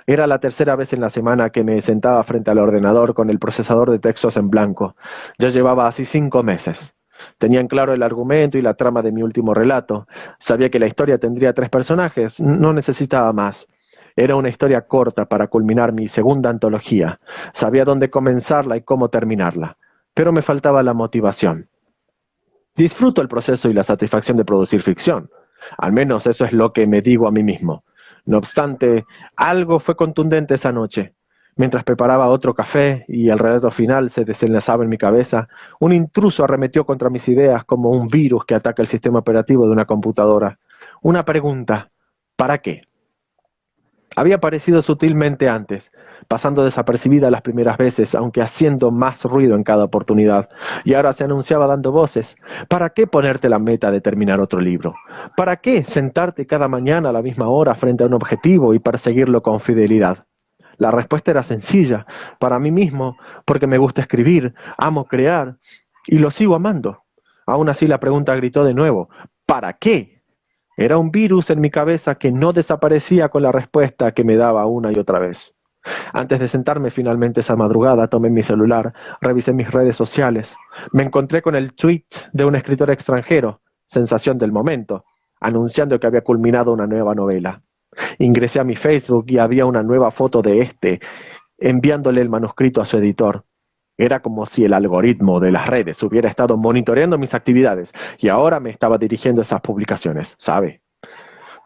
Era la 3ª vez en la semana que me sentaba frente al ordenador con el procesador de textos en blanco. Ya llevaba así 5 meses. Tenía en claro el argumento y la trama de mi último relato. Sabía que la historia tendría 3 personajes. No necesitaba más. Era una historia corta para culminar mi segunda antología. Sabía dónde comenzarla y cómo terminarla. Pero me faltaba la motivación. Disfruto el proceso y la satisfacción de producir ficción. Al menos eso es lo que me digo a mí mismo. No obstante, algo fue contundente esa noche. Mientras preparaba otro café y el relato final se desenlazaba en mi cabeza, un intruso arremetió contra mis ideas como un virus que ataca el sistema operativo de una computadora. Una pregunta: ¿para qué? Había aparecido sutilmente antes, pasando desapercibida las primeras veces, aunque haciendo más ruido en cada oportunidad, y ahora se anunciaba dando voces. ¿Para qué ponerte la meta de terminar otro libro? ¿Para qué sentarte cada mañana a la misma hora frente a un objetivo y perseguirlo con fidelidad? La respuesta era sencilla: para mí mismo, porque me gusta escribir, amo crear, y lo sigo amando. Aún así la pregunta gritó de nuevo: ¿para qué? Era un virus en mi cabeza que no desaparecía con la respuesta que me daba una y otra vez. Antes de sentarme finalmente esa madrugada, tomé mi celular, revisé mis redes sociales. Me encontré con el tweet de un escritor extranjero, sensación del momento, anunciando que había culminado una nueva novela. Ingresé a mi Facebook y había una nueva foto de enviándole el manuscrito a su editor. Era como si el algoritmo de las redes hubiera estado monitoreando mis actividades y ahora me estaba dirigiendo esas publicaciones, ¿sabe?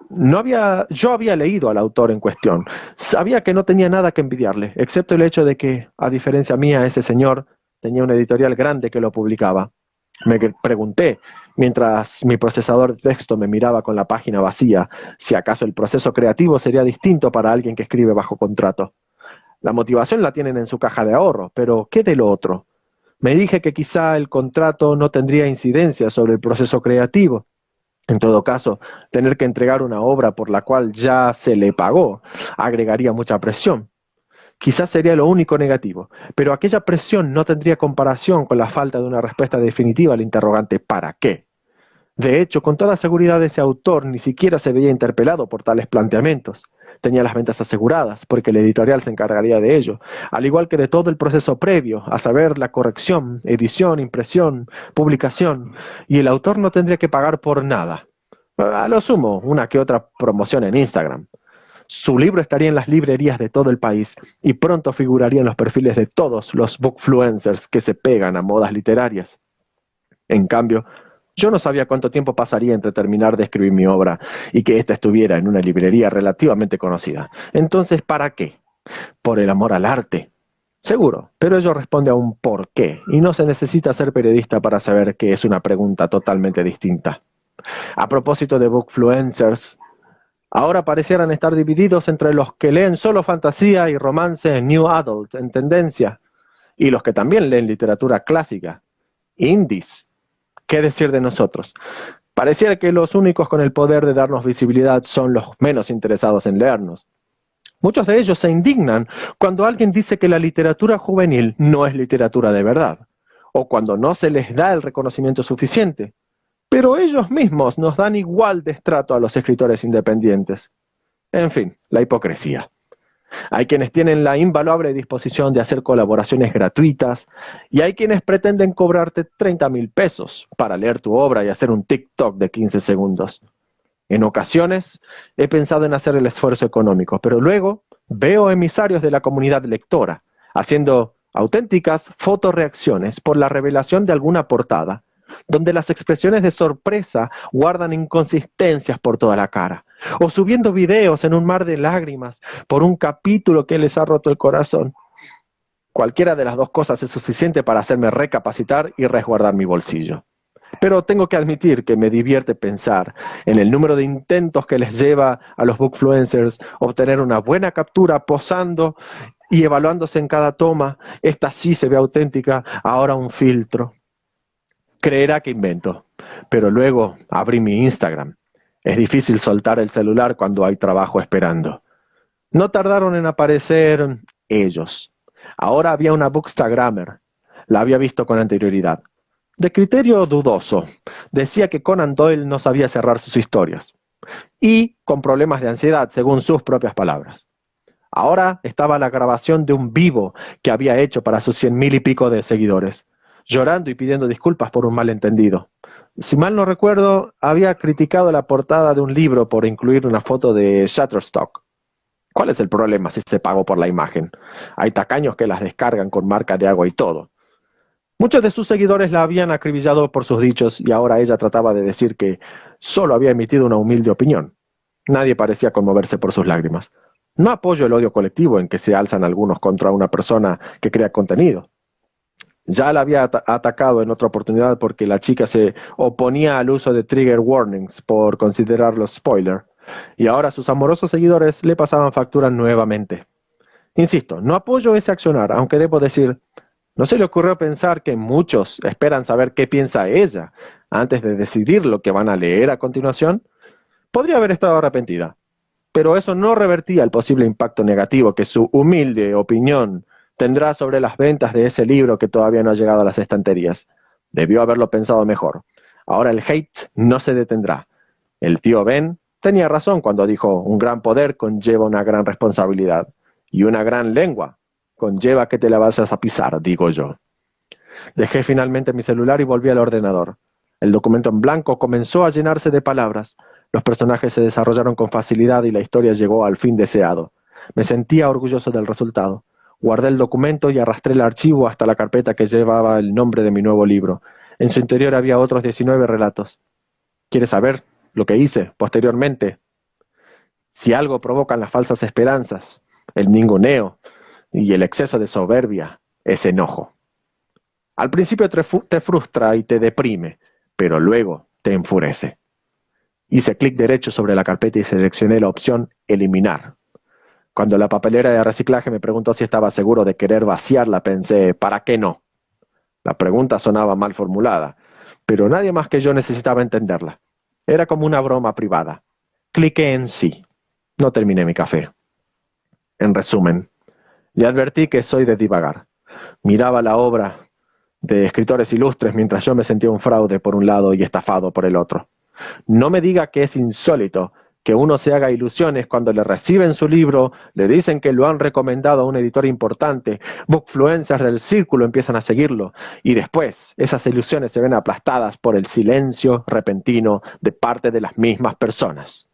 Yo había leído al autor en cuestión. Sabía que no tenía nada que envidiarle, excepto el hecho de que, a diferencia mía, ese señor tenía una editorial grande que lo publicaba. Me pregunté, mientras mi procesador de texto me miraba con la página vacía, si acaso el proceso creativo sería distinto para alguien que escribe bajo contrato. La motivación la tienen en su caja de ahorro, pero ¿qué de lo otro? Me dije que quizá el contrato no tendría incidencia sobre el proceso creativo. En todo caso, tener que entregar una obra por la cual ya se le pagó agregaría mucha presión. Quizás sería lo único negativo, pero aquella presión no tendría comparación con la falta de una respuesta definitiva al interrogante ¿para qué? De hecho, con toda seguridad ese autor ni siquiera se veía interpelado por tales planteamientos. tenía las ventas aseguradas, porque el editorial se encargaría de ello, al igual que de todo el proceso previo, a saber, la corrección, edición, impresión, publicación, y el autor no tendría que pagar por nada. A lo sumo, una que otra promoción en Instagram. Su libro estaría en las librerías de todo el país y pronto figuraría en los perfiles de todos los bookfluencers que se pegan a modas literarias. En cambio, yo no sabía cuánto tiempo pasaría entre terminar de escribir mi obra y que ésta estuviera en una librería relativamente conocida. Entonces, ¿para qué? Por el amor al arte. Seguro, pero ello responde a un por qué, y no se necesita ser periodista para saber que es una pregunta totalmente distinta. A propósito de bookfluencers, ahora parecieran estar divididos entre los que leen solo fantasía y romance New Adult en tendencia, y los que también leen literatura clásica, indies. ¿Qué decir de nosotros? Pareciera que los únicos con el poder de darnos visibilidad son los menos interesados en leernos. Muchos de ellos se indignan cuando alguien dice que la literatura juvenil no es literatura de verdad, o cuando no se les da el reconocimiento suficiente. Pero ellos mismos nos dan igual destrato a los escritores independientes. En fin, la hipocresía. Hay quienes tienen la invaluable disposición de hacer colaboraciones gratuitas y hay quienes pretenden cobrarte 30,000 pesos para leer tu obra y hacer un TikTok de 15 segundos. En ocasiones he pensado en hacer el esfuerzo económico, pero luego veo emisarios de la comunidad lectora haciendo auténticas fotoreacciones por la revelación de alguna portada, donde las expresiones de sorpresa guardan inconsistencias por toda la cara, o subiendo videos en un mar de lágrimas por un capítulo que les ha roto el corazón. Cualquiera de las dos cosas es suficiente para hacerme recapacitar y resguardar mi bolsillo. Pero tengo que admitir que me divierte pensar en el número de intentos que les lleva a los bookfluencers obtener una buena captura posando y evaluándose en cada toma. Esta sí se ve auténtica, ahora un filtro. Creerá que invento, pero luego abrí mi Instagram. Es difícil soltar el celular cuando hay trabajo esperando. No tardaron en aparecer ellos. Ahora había una bookstagrammer. La había visto con anterioridad. De criterio dudoso, decía que Conan Doyle no sabía cerrar sus historias. Y con problemas de ansiedad, según sus propias palabras. Ahora estaba la grabación de un vivo que había hecho para sus 100,000 y pico de seguidores, llorando y pidiendo disculpas por un malentendido. Si mal no recuerdo, había criticado la portada de un libro por incluir una foto de Shutterstock. ¿Cuál es el problema si se pagó por la imagen? Hay tacaños que las descargan con marca de agua y todo. Muchos de sus seguidores la habían acribillado por sus dichos y ahora ella trataba de decir que solo había emitido una humilde opinión. Nadie parecía conmoverse por sus lágrimas. No apoyo el odio colectivo en que se alzan algunos contra una persona que crea contenido. Ya la había atacado en otra oportunidad porque la chica se oponía al uso de trigger warnings por considerarlos spoiler, y ahora sus amorosos seguidores le pasaban factura nuevamente. Insisto, no apoyo ese accionar, aunque debo decir, ¿no se le ocurrió pensar que muchos esperan saber qué piensa ella antes de decidir lo que van a leer a continuación? Podría haber estado arrepentida, pero eso no revertía el posible impacto negativo que su humilde opinión tendrá sobre las ventas de ese libro que todavía no ha llegado a las estanterías. Debió haberlo pensado mejor. Ahora el hate no se detendrá. El tío Ben tenía razón cuando dijo, un gran poder conlleva una gran responsabilidad, y una gran lengua conlleva que te la vayas a pisar, digo yo. Dejé finalmente mi celular y volví al ordenador. El documento en blanco comenzó a llenarse de palabras. Los personajes se desarrollaron con facilidad y la historia llegó al fin deseado. Me sentía orgulloso del resultado. Guardé el documento y arrastré el archivo hasta la carpeta que llevaba el nombre de mi nuevo libro. En su interior había otros 19 relatos. ¿Quieres saber lo que hice posteriormente? Si algo provocan las falsas esperanzas, el ninguneo y el exceso de soberbia, es enojo. Al principio te frustra y te deprime, pero luego te enfurece. Hice clic derecho sobre la carpeta y seleccioné la opción eliminar. Cuando la papelera de reciclaje me preguntó si estaba seguro de querer vaciarla, pensé, ¿para qué no? La pregunta sonaba mal formulada, pero nadie más que yo necesitaba entenderla. Era como una broma privada. Cliqué en sí. No terminé mi café. En resumen, le advertí que soy de divagar. Miraba la obra de escritores ilustres mientras yo me sentía un fraude por un lado y estafado por el otro. No me diga que es insólito que uno se haga ilusiones cuando le reciben su libro, le dicen que lo han recomendado a un editor importante, bookfluencers del círculo empiezan a seguirlo, y después esas ilusiones se ven aplastadas por el silencio repentino de parte de las mismas personas.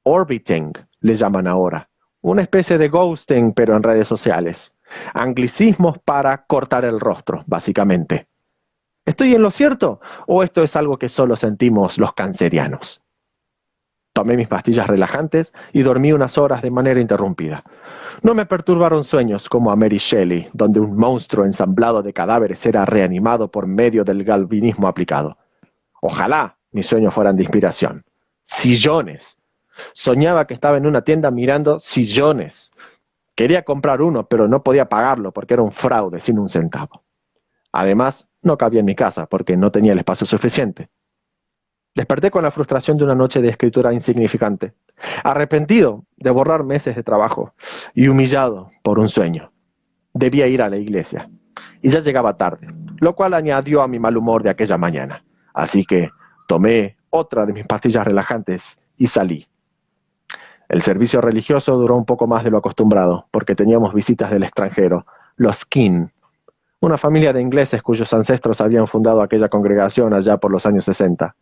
Orbiting le llaman ahora, una especie de ghosting pero en redes sociales. Anglicismos para cortar el rostro, básicamente. ¿Estoy en lo cierto o esto es algo que solo sentimos los cancerianos? Tomé mis pastillas relajantes y dormí unas horas de manera interrumpida. No me perturbaron sueños como a Mary Shelley, donde un monstruo ensamblado de cadáveres era reanimado por medio del galvanismo aplicado. Ojalá mis sueños fueran de inspiración. Sillones. Soñaba que estaba en una tienda mirando sillones. Quería comprar uno, pero no podía pagarlo porque era un fraude sin un centavo. Además, no cabía en mi casa porque no tenía el espacio suficiente. Desperté con la frustración de una noche de escritura insignificante, arrepentido de borrar meses de trabajo y humillado por un sueño. Debía ir a la iglesia, y ya llegaba tarde, lo cual añadió a mi mal humor de aquella mañana. Así que tomé otra de mis pastillas relajantes y salí. El servicio religioso duró un poco más de lo acostumbrado, porque teníamos visitas del extranjero, los Kin, una familia de ingleses cuyos ancestros habían fundado aquella congregación allá por los años 60.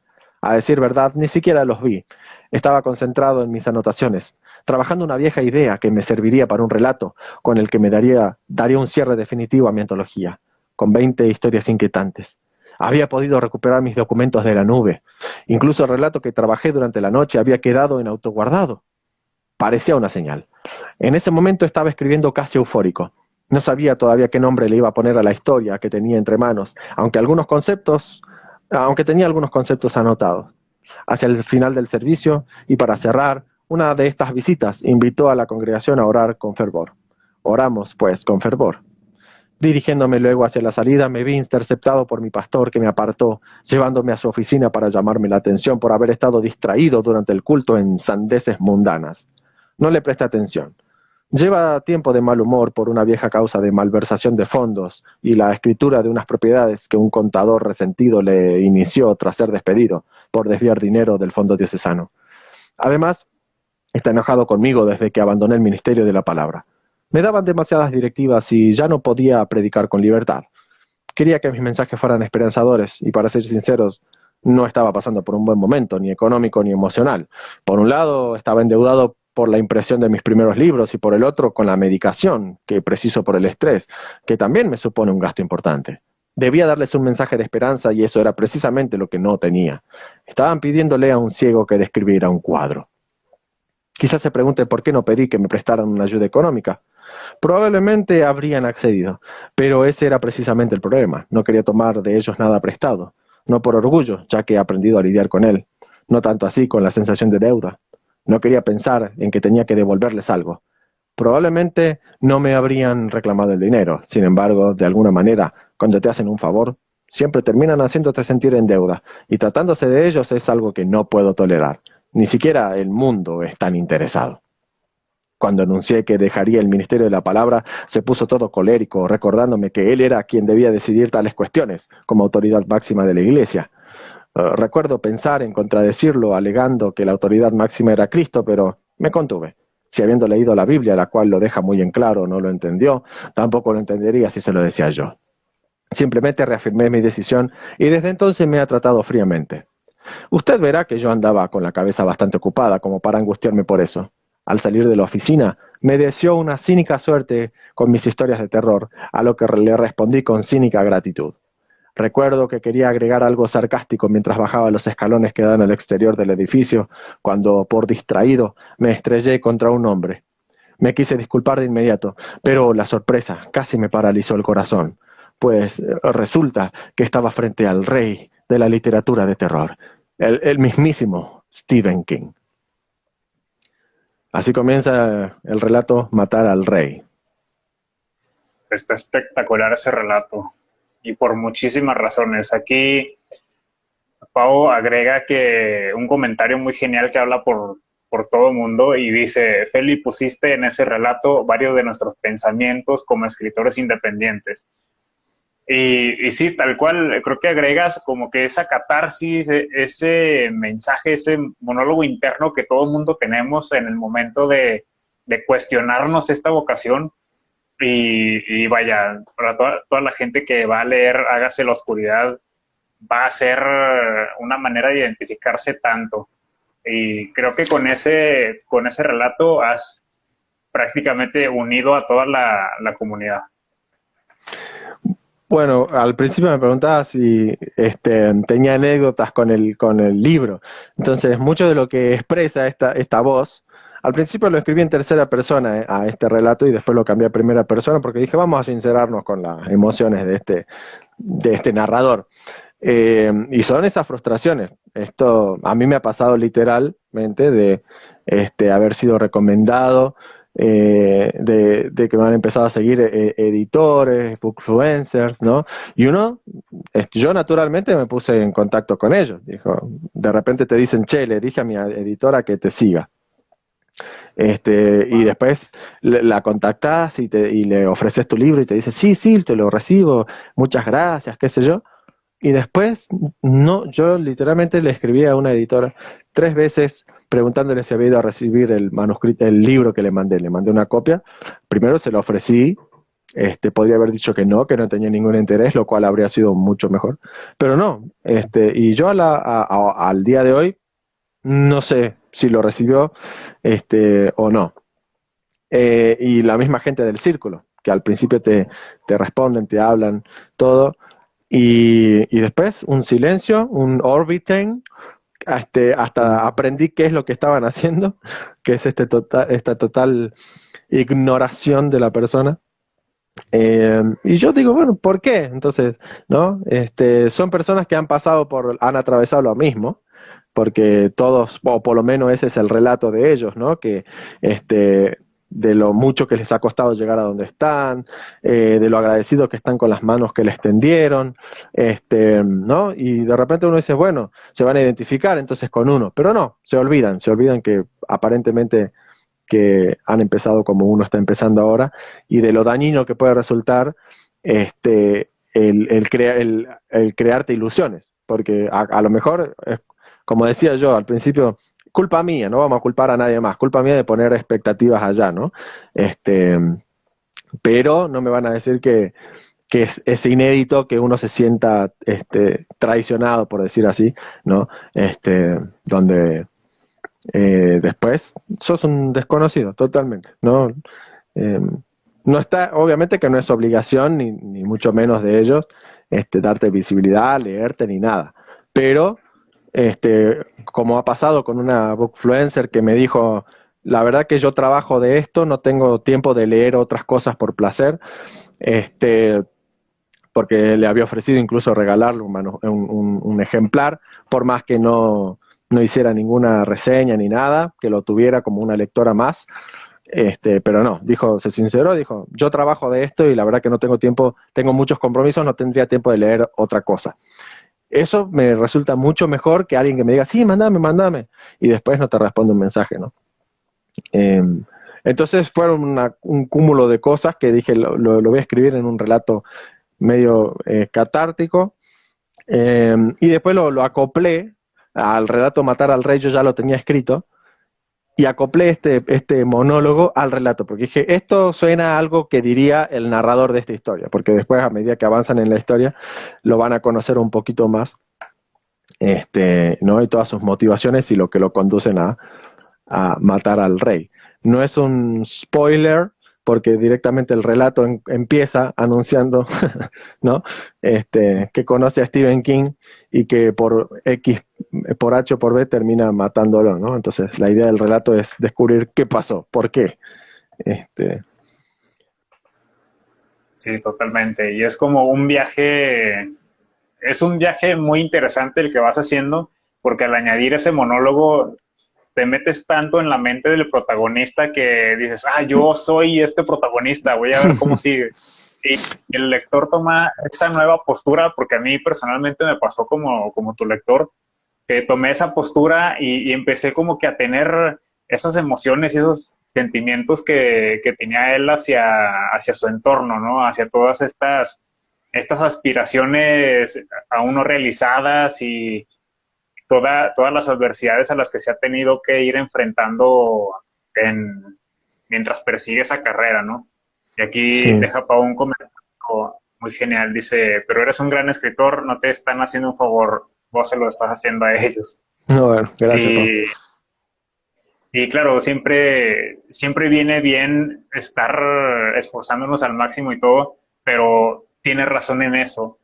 A decir verdad, ni siquiera los vi. Estaba concentrado en mis anotaciones, trabajando una vieja idea que me serviría para un relato con el que me daría un cierre definitivo a mi antología, con 20 historias inquietantes. Había podido recuperar mis documentos de la nube. Incluso el relato que trabajé durante la noche había quedado en autoguardado. Parecía una señal. En ese momento estaba escribiendo casi eufórico. No sabía todavía qué nombre le iba a poner a la historia que tenía entre manos, aunque tenía algunos conceptos anotados. Hacia el final del servicio, y para cerrar, una de estas visitas invitó a la congregación a orar con fervor. Oramos, pues, con fervor. Dirigiéndome luego hacia la salida, me vi interceptado por mi pastor, que me apartó, llevándome a su oficina para llamarme la atención por haber estado distraído durante el culto en sandeces mundanas. No le presté atención. Lleva tiempo de mal humor por una vieja causa de malversación de fondos y la escritura de unas propiedades que un contador resentido le inició tras ser despedido por desviar dinero del fondo diocesano. Además, está enojado conmigo desde que abandoné el ministerio de la palabra. Me daban demasiadas directivas y ya no podía predicar con libertad. Quería que mis mensajes fueran esperanzadores y, para ser sinceros, no estaba pasando por un buen momento, ni económico ni emocional. Por un lado, estaba endeudado por la impresión de mis primeros libros y por el otro con la medicación que preciso por el estrés, que también me supone un gasto importante. Debía darles un mensaje de esperanza y eso era precisamente lo que no tenía. Estaban pidiéndole a un ciego que describiera un cuadro. Quizás se pregunte por qué no pedí que me prestaran una ayuda económica. Probablemente habrían accedido, pero ese era precisamente el problema. No quería tomar de ellos nada prestado. No por orgullo, ya que he aprendido a lidiar con él. No tanto así con la sensación de deuda. No quería pensar en que tenía que devolverles algo. Probablemente no me habrían reclamado el dinero. Sin embargo, de alguna manera, cuando te hacen un favor, siempre terminan haciéndote sentir en deuda. Y tratándose de ellos es algo que no puedo tolerar. Ni siquiera el mundo es tan interesado. Cuando anuncié que dejaría el ministerio de la palabra, se puso todo colérico, recordándome que él era quien debía decidir tales cuestiones, como autoridad máxima de la iglesia. Recuerdo pensar en contradecirlo, alegando que la autoridad máxima era Cristo, pero me contuve. Si habiendo leído la Biblia, la cual lo deja muy en claro, no lo entendió, tampoco lo entendería si se lo decía yo. Simplemente reafirmé mi decisión y desde entonces me ha tratado fríamente. Usted verá que yo andaba con la cabeza bastante ocupada como para angustiarme por eso. Al salir de la oficina, me deseó una cínica suerte con mis historias de terror, a lo que le respondí con cínica gratitud. Recuerdo que quería agregar algo sarcástico mientras bajaba los escalones que dan al exterior del edificio, cuando, por distraído, me estrellé contra un hombre. Me quise disculpar de inmediato, pero la sorpresa casi me paralizó el corazón, pues resulta que estaba frente al rey de la literatura de terror, el mismísimo Stephen King. Así comienza el relato Matar al Rey. Está espectacular ese relato y por muchísimas razones. Aquí Pau agrega que un comentario muy genial que habla por todo el mundo y dice: Feli, pusiste en ese relato varios de nuestros pensamientos como escritores independientes. Y sí, tal cual, creo que agregas como que esa catarsis, ese mensaje, ese monólogo interno que todo el mundo tenemos en el momento de cuestionarnos esta vocación. Y vaya, para toda la gente que va a leer Hágase la Oscuridad, va a ser una manera de identificarse tanto. Y creo que con ese relato has prácticamente unido a toda la comunidad. Bueno, al principio me preguntaba si tenía anécdotas con el libro. Entonces, mucho de lo que expresa esta voz, al principio lo escribí en tercera persona a este relato y después lo cambié a primera persona porque dije, vamos a sincerarnos con las emociones de este narrador. Y son esas frustraciones. Esto a mí me ha pasado literalmente de haber sido recomendado, de que me han empezado a seguir editores, bookfluencers, ¿no? Y yo naturalmente me puse en contacto con ellos. Dijo, de repente te dicen, che, le dije a mi editora que te siga. Y Wow. después la contactás y le ofreces tu libro y te dice, sí, sí, te lo recibo, muchas gracias, qué sé yo. Y después, no, yo literalmente le escribí a una editora 3 veces preguntándole si había ido a recibir el manuscrito, el libro que le mandé una copia. Primero se lo ofrecí, podría haber dicho que no tenía ningún interés, lo cual habría sido mucho mejor. Pero no, y yo al día de hoy no sé si lo recibió, o no. Y la misma gente del círculo, que al principio te responden, te hablan, todo, y después un silencio, un orbiting, hasta aprendí qué es lo que estaban haciendo, que es esta total ignoración de la persona. Y yo digo, bueno, ¿por qué? Entonces, ¿no? Son personas que han atravesado lo mismo, porque todos, o por lo menos ese es el relato de ellos, ¿no? Que de lo mucho que les ha costado llegar a donde están, de lo agradecidos que están con las manos que les tendieron, ¿no? Y de repente uno dice, bueno, se van a identificar entonces con uno, pero no, se olvidan que aparentemente que han empezado como uno está empezando ahora y de lo dañino que puede resultar el crearte ilusiones, porque a lo mejor, como decía yo al principio, culpa mía, no vamos a culpar a nadie más, culpa mía de poner expectativas allá, ¿no? Este, pero no me van a decir que es inédito que uno se sienta traicionado, por decir así, ¿no? Donde después sos un desconocido totalmente, ¿no? Eh, no está, obviamente que no es obligación, ni mucho menos de ellos, darte visibilidad, leerte, ni nada. Pero, como ha pasado con una bookfluencer que me dijo, la verdad que yo trabajo de esto, no tengo tiempo de leer otras cosas por placer, este, porque le había ofrecido incluso regalarle un ejemplar, por más que no hiciera ninguna reseña ni nada, que lo tuviera como una lectora más. Pero no, dijo, se sinceró, dijo, yo trabajo de esto y la verdad que no tengo tiempo, tengo muchos compromisos, no tendría tiempo de leer otra cosa. Eso me resulta mucho mejor que alguien que me diga, sí, mándame, y después no te responde un mensaje, ¿no? Eh, entonces fueron un cúmulo de cosas que dije, lo voy a escribir en un relato medio catártico, y después lo acoplé al relato Matar al Rey, yo ya lo tenía escrito, y acoplé este monólogo al relato, porque dije, esto suena a algo que diría el narrador de esta historia, porque después a medida que avanzan en la historia lo van a conocer un poquito más, ¿no? Y todas sus motivaciones y lo que lo conducen a matar al rey. No es un spoiler, porque directamente el relato empieza anunciando, ¿no? Que conoce a Stephen King y que por H o por B termina matándolo, ¿no? Entonces la idea del relato es descubrir qué pasó, por qué. Este, Sí, totalmente. Y es como un viaje, es un viaje muy interesante el que vas haciendo, porque al añadir ese monólogo te metes tanto en la mente del protagonista que dices, ah, yo soy este protagonista, voy a ver cómo sigue. Y el lector toma esa nueva postura, porque a mí personalmente me pasó como tu lector, que tomé esa postura y empecé como que a tener esas emociones y esos sentimientos que tenía él hacia su entorno, ¿no? Hacia todas estas estas aspiraciones aún no realizadas y todas las adversidades a las que se ha tenido que ir enfrentando mientras persigue esa carrera, ¿no? Y aquí Sí, deja Pau un comentario muy genial, dice, pero eres un gran escritor, no te están haciendo un favor, vos se lo estás haciendo a ellos. no, bueno, gracias, Pau. Y, y claro, siempre viene bien estar esforzándonos al máximo y todo, pero tiene razón en eso.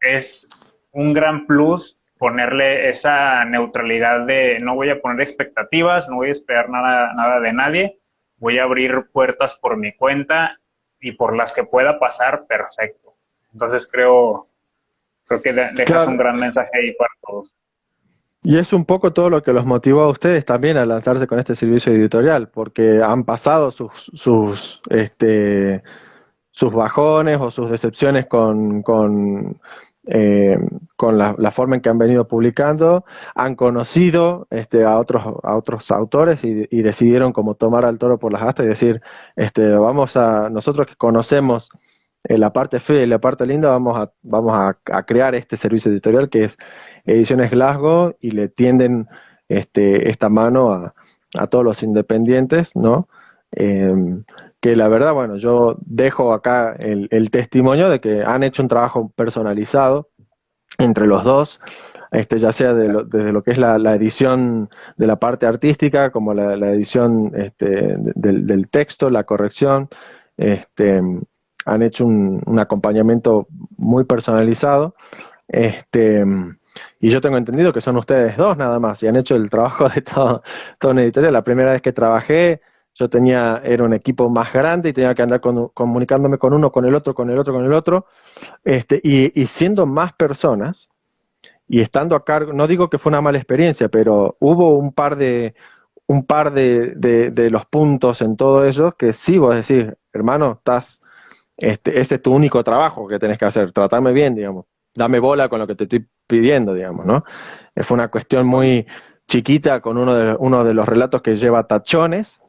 Es un gran plus ponerle esa neutralidad de no voy a poner expectativas, no voy a esperar nada de nadie, voy a abrir puertas por mi cuenta y por las que pueda pasar, perfecto. Entonces creo que dejas un Claro, gran mensaje ahí para todos. y es un poco todo lo que los motivó a ustedes también a lanzarse con este servicio editorial, porque han pasado sus bajones o sus decepciones con la forma en que han venido publicando, han conocido a otros autores y decidieron como tomar al toro por las astas y decir, nosotros que conocemos la parte fea y la parte linda, vamos a crear este servicio editorial que es Ediciones Glasgow y le tienden esta mano a todos los independientes, ¿no? Eh, que la verdad, bueno, yo dejo acá el testimonio de que han hecho un trabajo personalizado entre los dos, ya sea desde lo que es la edición de la parte artística, como la edición del texto, la corrección, este, han hecho un acompañamiento muy personalizado, este, y yo tengo entendido que son ustedes dos nada más, y han hecho el trabajo de toda una editorial. La primera vez que trabajé, era un equipo más grande y tenía que andar comunicándome con uno, con el otro, con el otro, con el otro, y siendo más personas, y estando a cargo, no digo que fue una mala experiencia, pero hubo un par de los puntos en todo eso que sí vos decís, hermano, este es tu único trabajo que tenés que hacer, tratame bien, digamos, dame bola con lo que te estoy pidiendo, digamos, ¿no? Fue una cuestión muy chiquita con uno de los relatos que lleva tachones.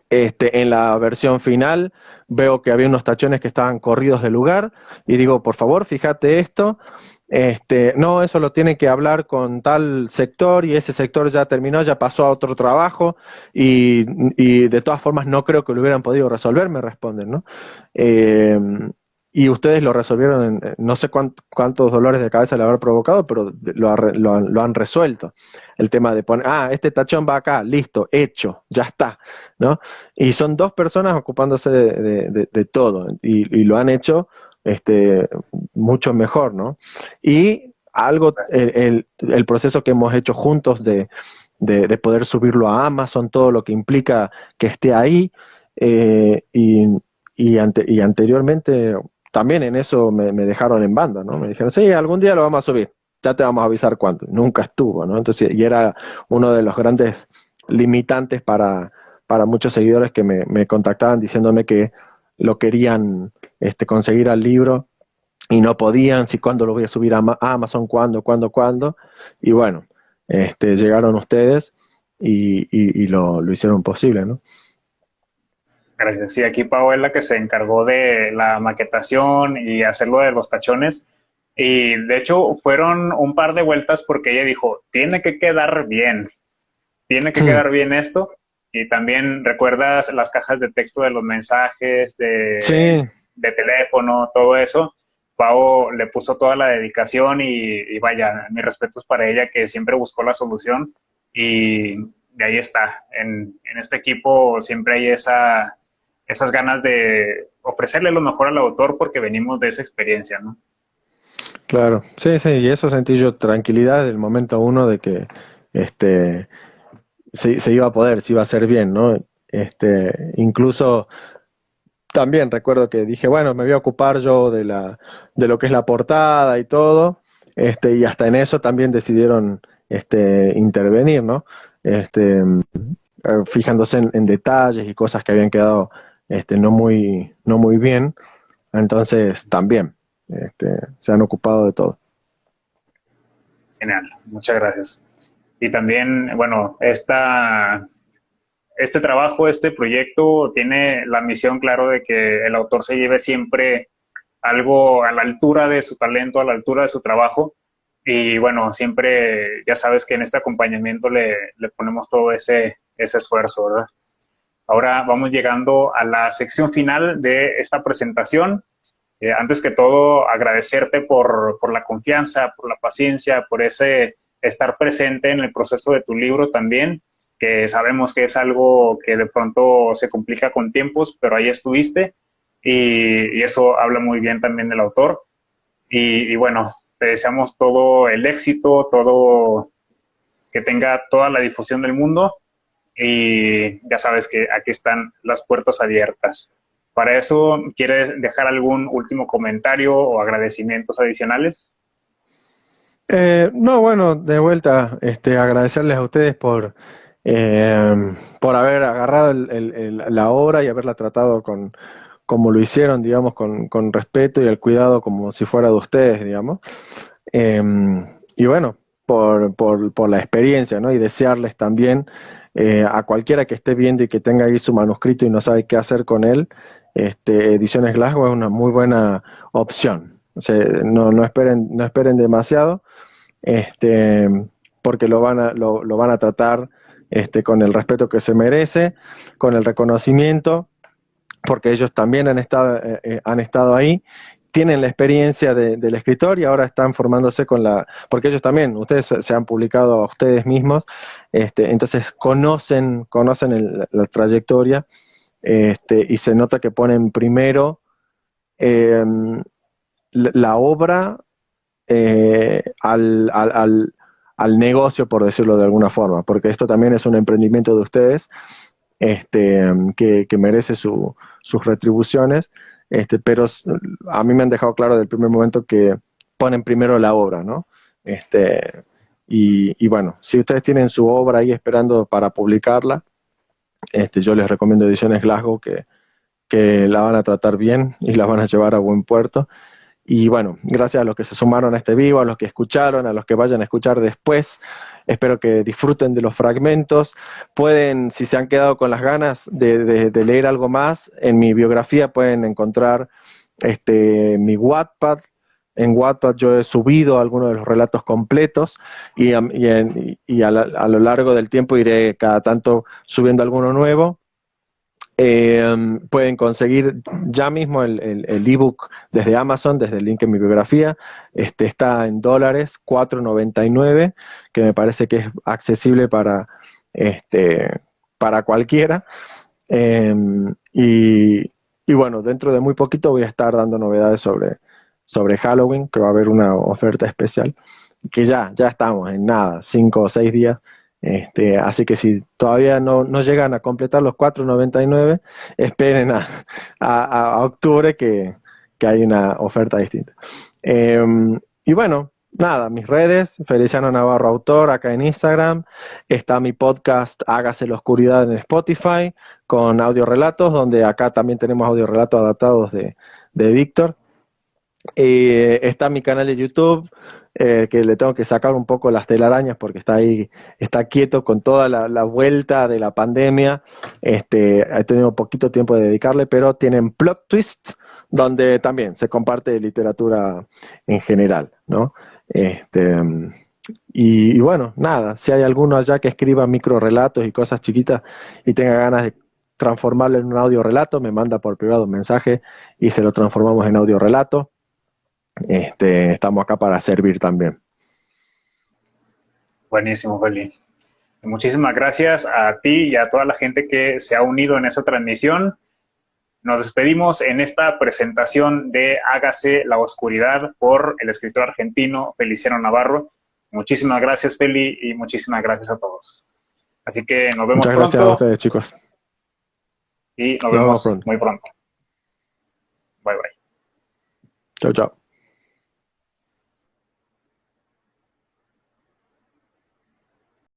En la versión final veo que había unos tachones que estaban corridos del lugar y digo, por favor, fíjate esto. No, eso lo tiene que hablar con tal sector y ese sector ya terminó, ya pasó a otro trabajo y de todas formas no creo que lo hubieran podido resolver, me responden, ¿no? Eh, y ustedes lo resolvieron, no sé cuántos dolores de cabeza le habrá provocado, pero lo han resuelto. El tema de poner, este tachón va acá, listo, hecho, ya está, ¿no? Y son dos personas ocupándose de todo y lo han hecho mucho mejor, ¿no? Y el proceso que hemos hecho juntos de poder subirlo a Amazon, todo lo que implica que esté ahí, y anteriormente también en eso me dejaron en banda, ¿no? Me dijeron, sí, algún día lo vamos a subir, ya te vamos a avisar cuándo. Nunca estuvo, ¿no? Entonces, y era uno de los grandes limitantes para muchos seguidores que me contactaban diciéndome que lo querían conseguir al libro y no podían, si cuándo lo voy a subir a Amazon, cuándo. Y bueno, llegaron ustedes y lo hicieron posible, ¿no? Gracias. Sí, aquí Pau es la que se encargó de la maquetación y hacerlo de los tachones. Y de hecho fueron un par de vueltas porque ella dijo, tiene que quedar bien esto. Y también recuerdas las cajas de texto de los mensajes, Sí, de teléfono, todo eso. Pau le puso toda la dedicación y vaya, mis respetos para ella que siempre buscó la solución y de ahí está. En este equipo siempre hay esas ganas de ofrecerle lo mejor al autor porque venimos de esa experiencia, ¿no? claro. Sí, sí, y eso sentí yo tranquilidad del momento uno de que este, se iba a poder, se iba a hacer bien, ¿no? Incluso también recuerdo que dije, bueno, me voy a ocupar yo de lo que es la portada y todo, y hasta en eso también decidieron intervenir, ¿no? Fijándose en detalles y cosas que habían quedado no muy bien, entonces también se han ocupado de todo. Genial, muchas gracias. Y también, bueno, este trabajo, este proyecto tiene la misión, claro, de que el autor se lleve siempre algo a la altura de su talento, a la altura de su trabajo. Y bueno, siempre, ya sabes que en este acompañamiento le ponemos todo ese esfuerzo, ¿verdad? Ahora vamos llegando a la sección final de esta presentación. Antes que todo, agradecerte por la confianza, por la paciencia, por ese estar presente en el proceso de tu libro también, que sabemos que es algo que de pronto se complica con tiempos, pero ahí estuviste y eso habla muy bien también del autor. Y bueno, te deseamos todo el éxito, todo que tenga toda la difusión del mundo y ya sabes que aquí están las puertas abiertas. Para eso, ¿quieres dejar algún último comentario o agradecimientos adicionales? No, bueno, de vuelta, agradecerles a ustedes por haber agarrado la obra y haberla tratado como lo hicieron, digamos, con respeto y el cuidado como si fuera de ustedes, digamos. Eh, y bueno, por la experiencia, ¿no? Y desearles también a cualquiera que esté viendo y que tenga ahí su manuscrito y no sabe qué hacer con él, Ediciones Glasgow es una muy buena opción. O sea, no esperen demasiado, este, porque lo van a tratar con el respeto que se merece, con el reconocimiento, porque ellos también han estado ahí, tienen la experiencia del escritor y ahora están formándose porque ellos también, ustedes se han publicado a ustedes mismos, entonces conocen la trayectoria, y se nota que ponen primero eh, la obra al negocio, por decirlo de alguna forma, porque esto también es un emprendimiento de ustedes, que merece sus retribuciones, pero a mí me han dejado claro desde el primer momento que ponen primero la obra, ¿no? Y bueno, si ustedes tienen su obra ahí esperando para publicarla, yo les recomiendo Ediciones Glasgow, que la van a tratar bien y la van a llevar a buen puerto. Y bueno, gracias a los que se sumaron a este vivo, a los que escucharon, a los que vayan a escuchar después. Espero que disfruten de los fragmentos. Pueden, si se han quedado con las ganas de leer algo más, en mi biografía pueden encontrar mi Wattpad. En Wattpad yo he subido algunos de los relatos completos y a lo largo del tiempo iré cada tanto subiendo alguno nuevo. Pueden conseguir ya mismo el ebook desde Amazon, desde el link en mi biografía. Está en dólares, $4.99, que me parece que es accesible para cualquiera. Eh, y bueno, dentro de muy poquito voy a estar dando novedades sobre Halloween, que va a haber una oferta especial, que ya estamos en nada, 5 o 6 días. Así que si todavía no llegan a completar los $4.99, esperen a octubre que hay una oferta distinta. Eh, y bueno, nada, mis redes, Feliciano Navarro Autor, acá en Instagram. Está mi podcast Hágase la Oscuridad en Spotify, con audiorelatos, donde acá también tenemos audiorelatos adaptados de Víctor. Está mi canal de YouTube, que le tengo que sacar un poco las telarañas porque está ahí, está quieto con toda la vuelta de la pandemia. He tenido poquito tiempo de dedicarle, pero tienen plot twists donde también se comparte literatura en general, ¿no? Este, y bueno, nada, si hay alguno allá que escriba micro relatos y cosas chiquitas y tenga ganas de transformarlo en un audio relato, me manda por privado un mensaje y se lo transformamos en audio relato. Estamos acá para servir también. Buenísimo, Feliz. Muchísimas gracias a ti y a toda la gente que se ha unido en esta transmisión. Nos despedimos en esta presentación de Hágase la Oscuridad por el escritor argentino Feliciano Navarro. Muchísimas gracias, Feli, y muchísimas gracias a todos. Así que nos vemos Muchas pronto. Gracias a ustedes, chicos. Y nos vemos muy pronto. Bye, bye. Chao, chao.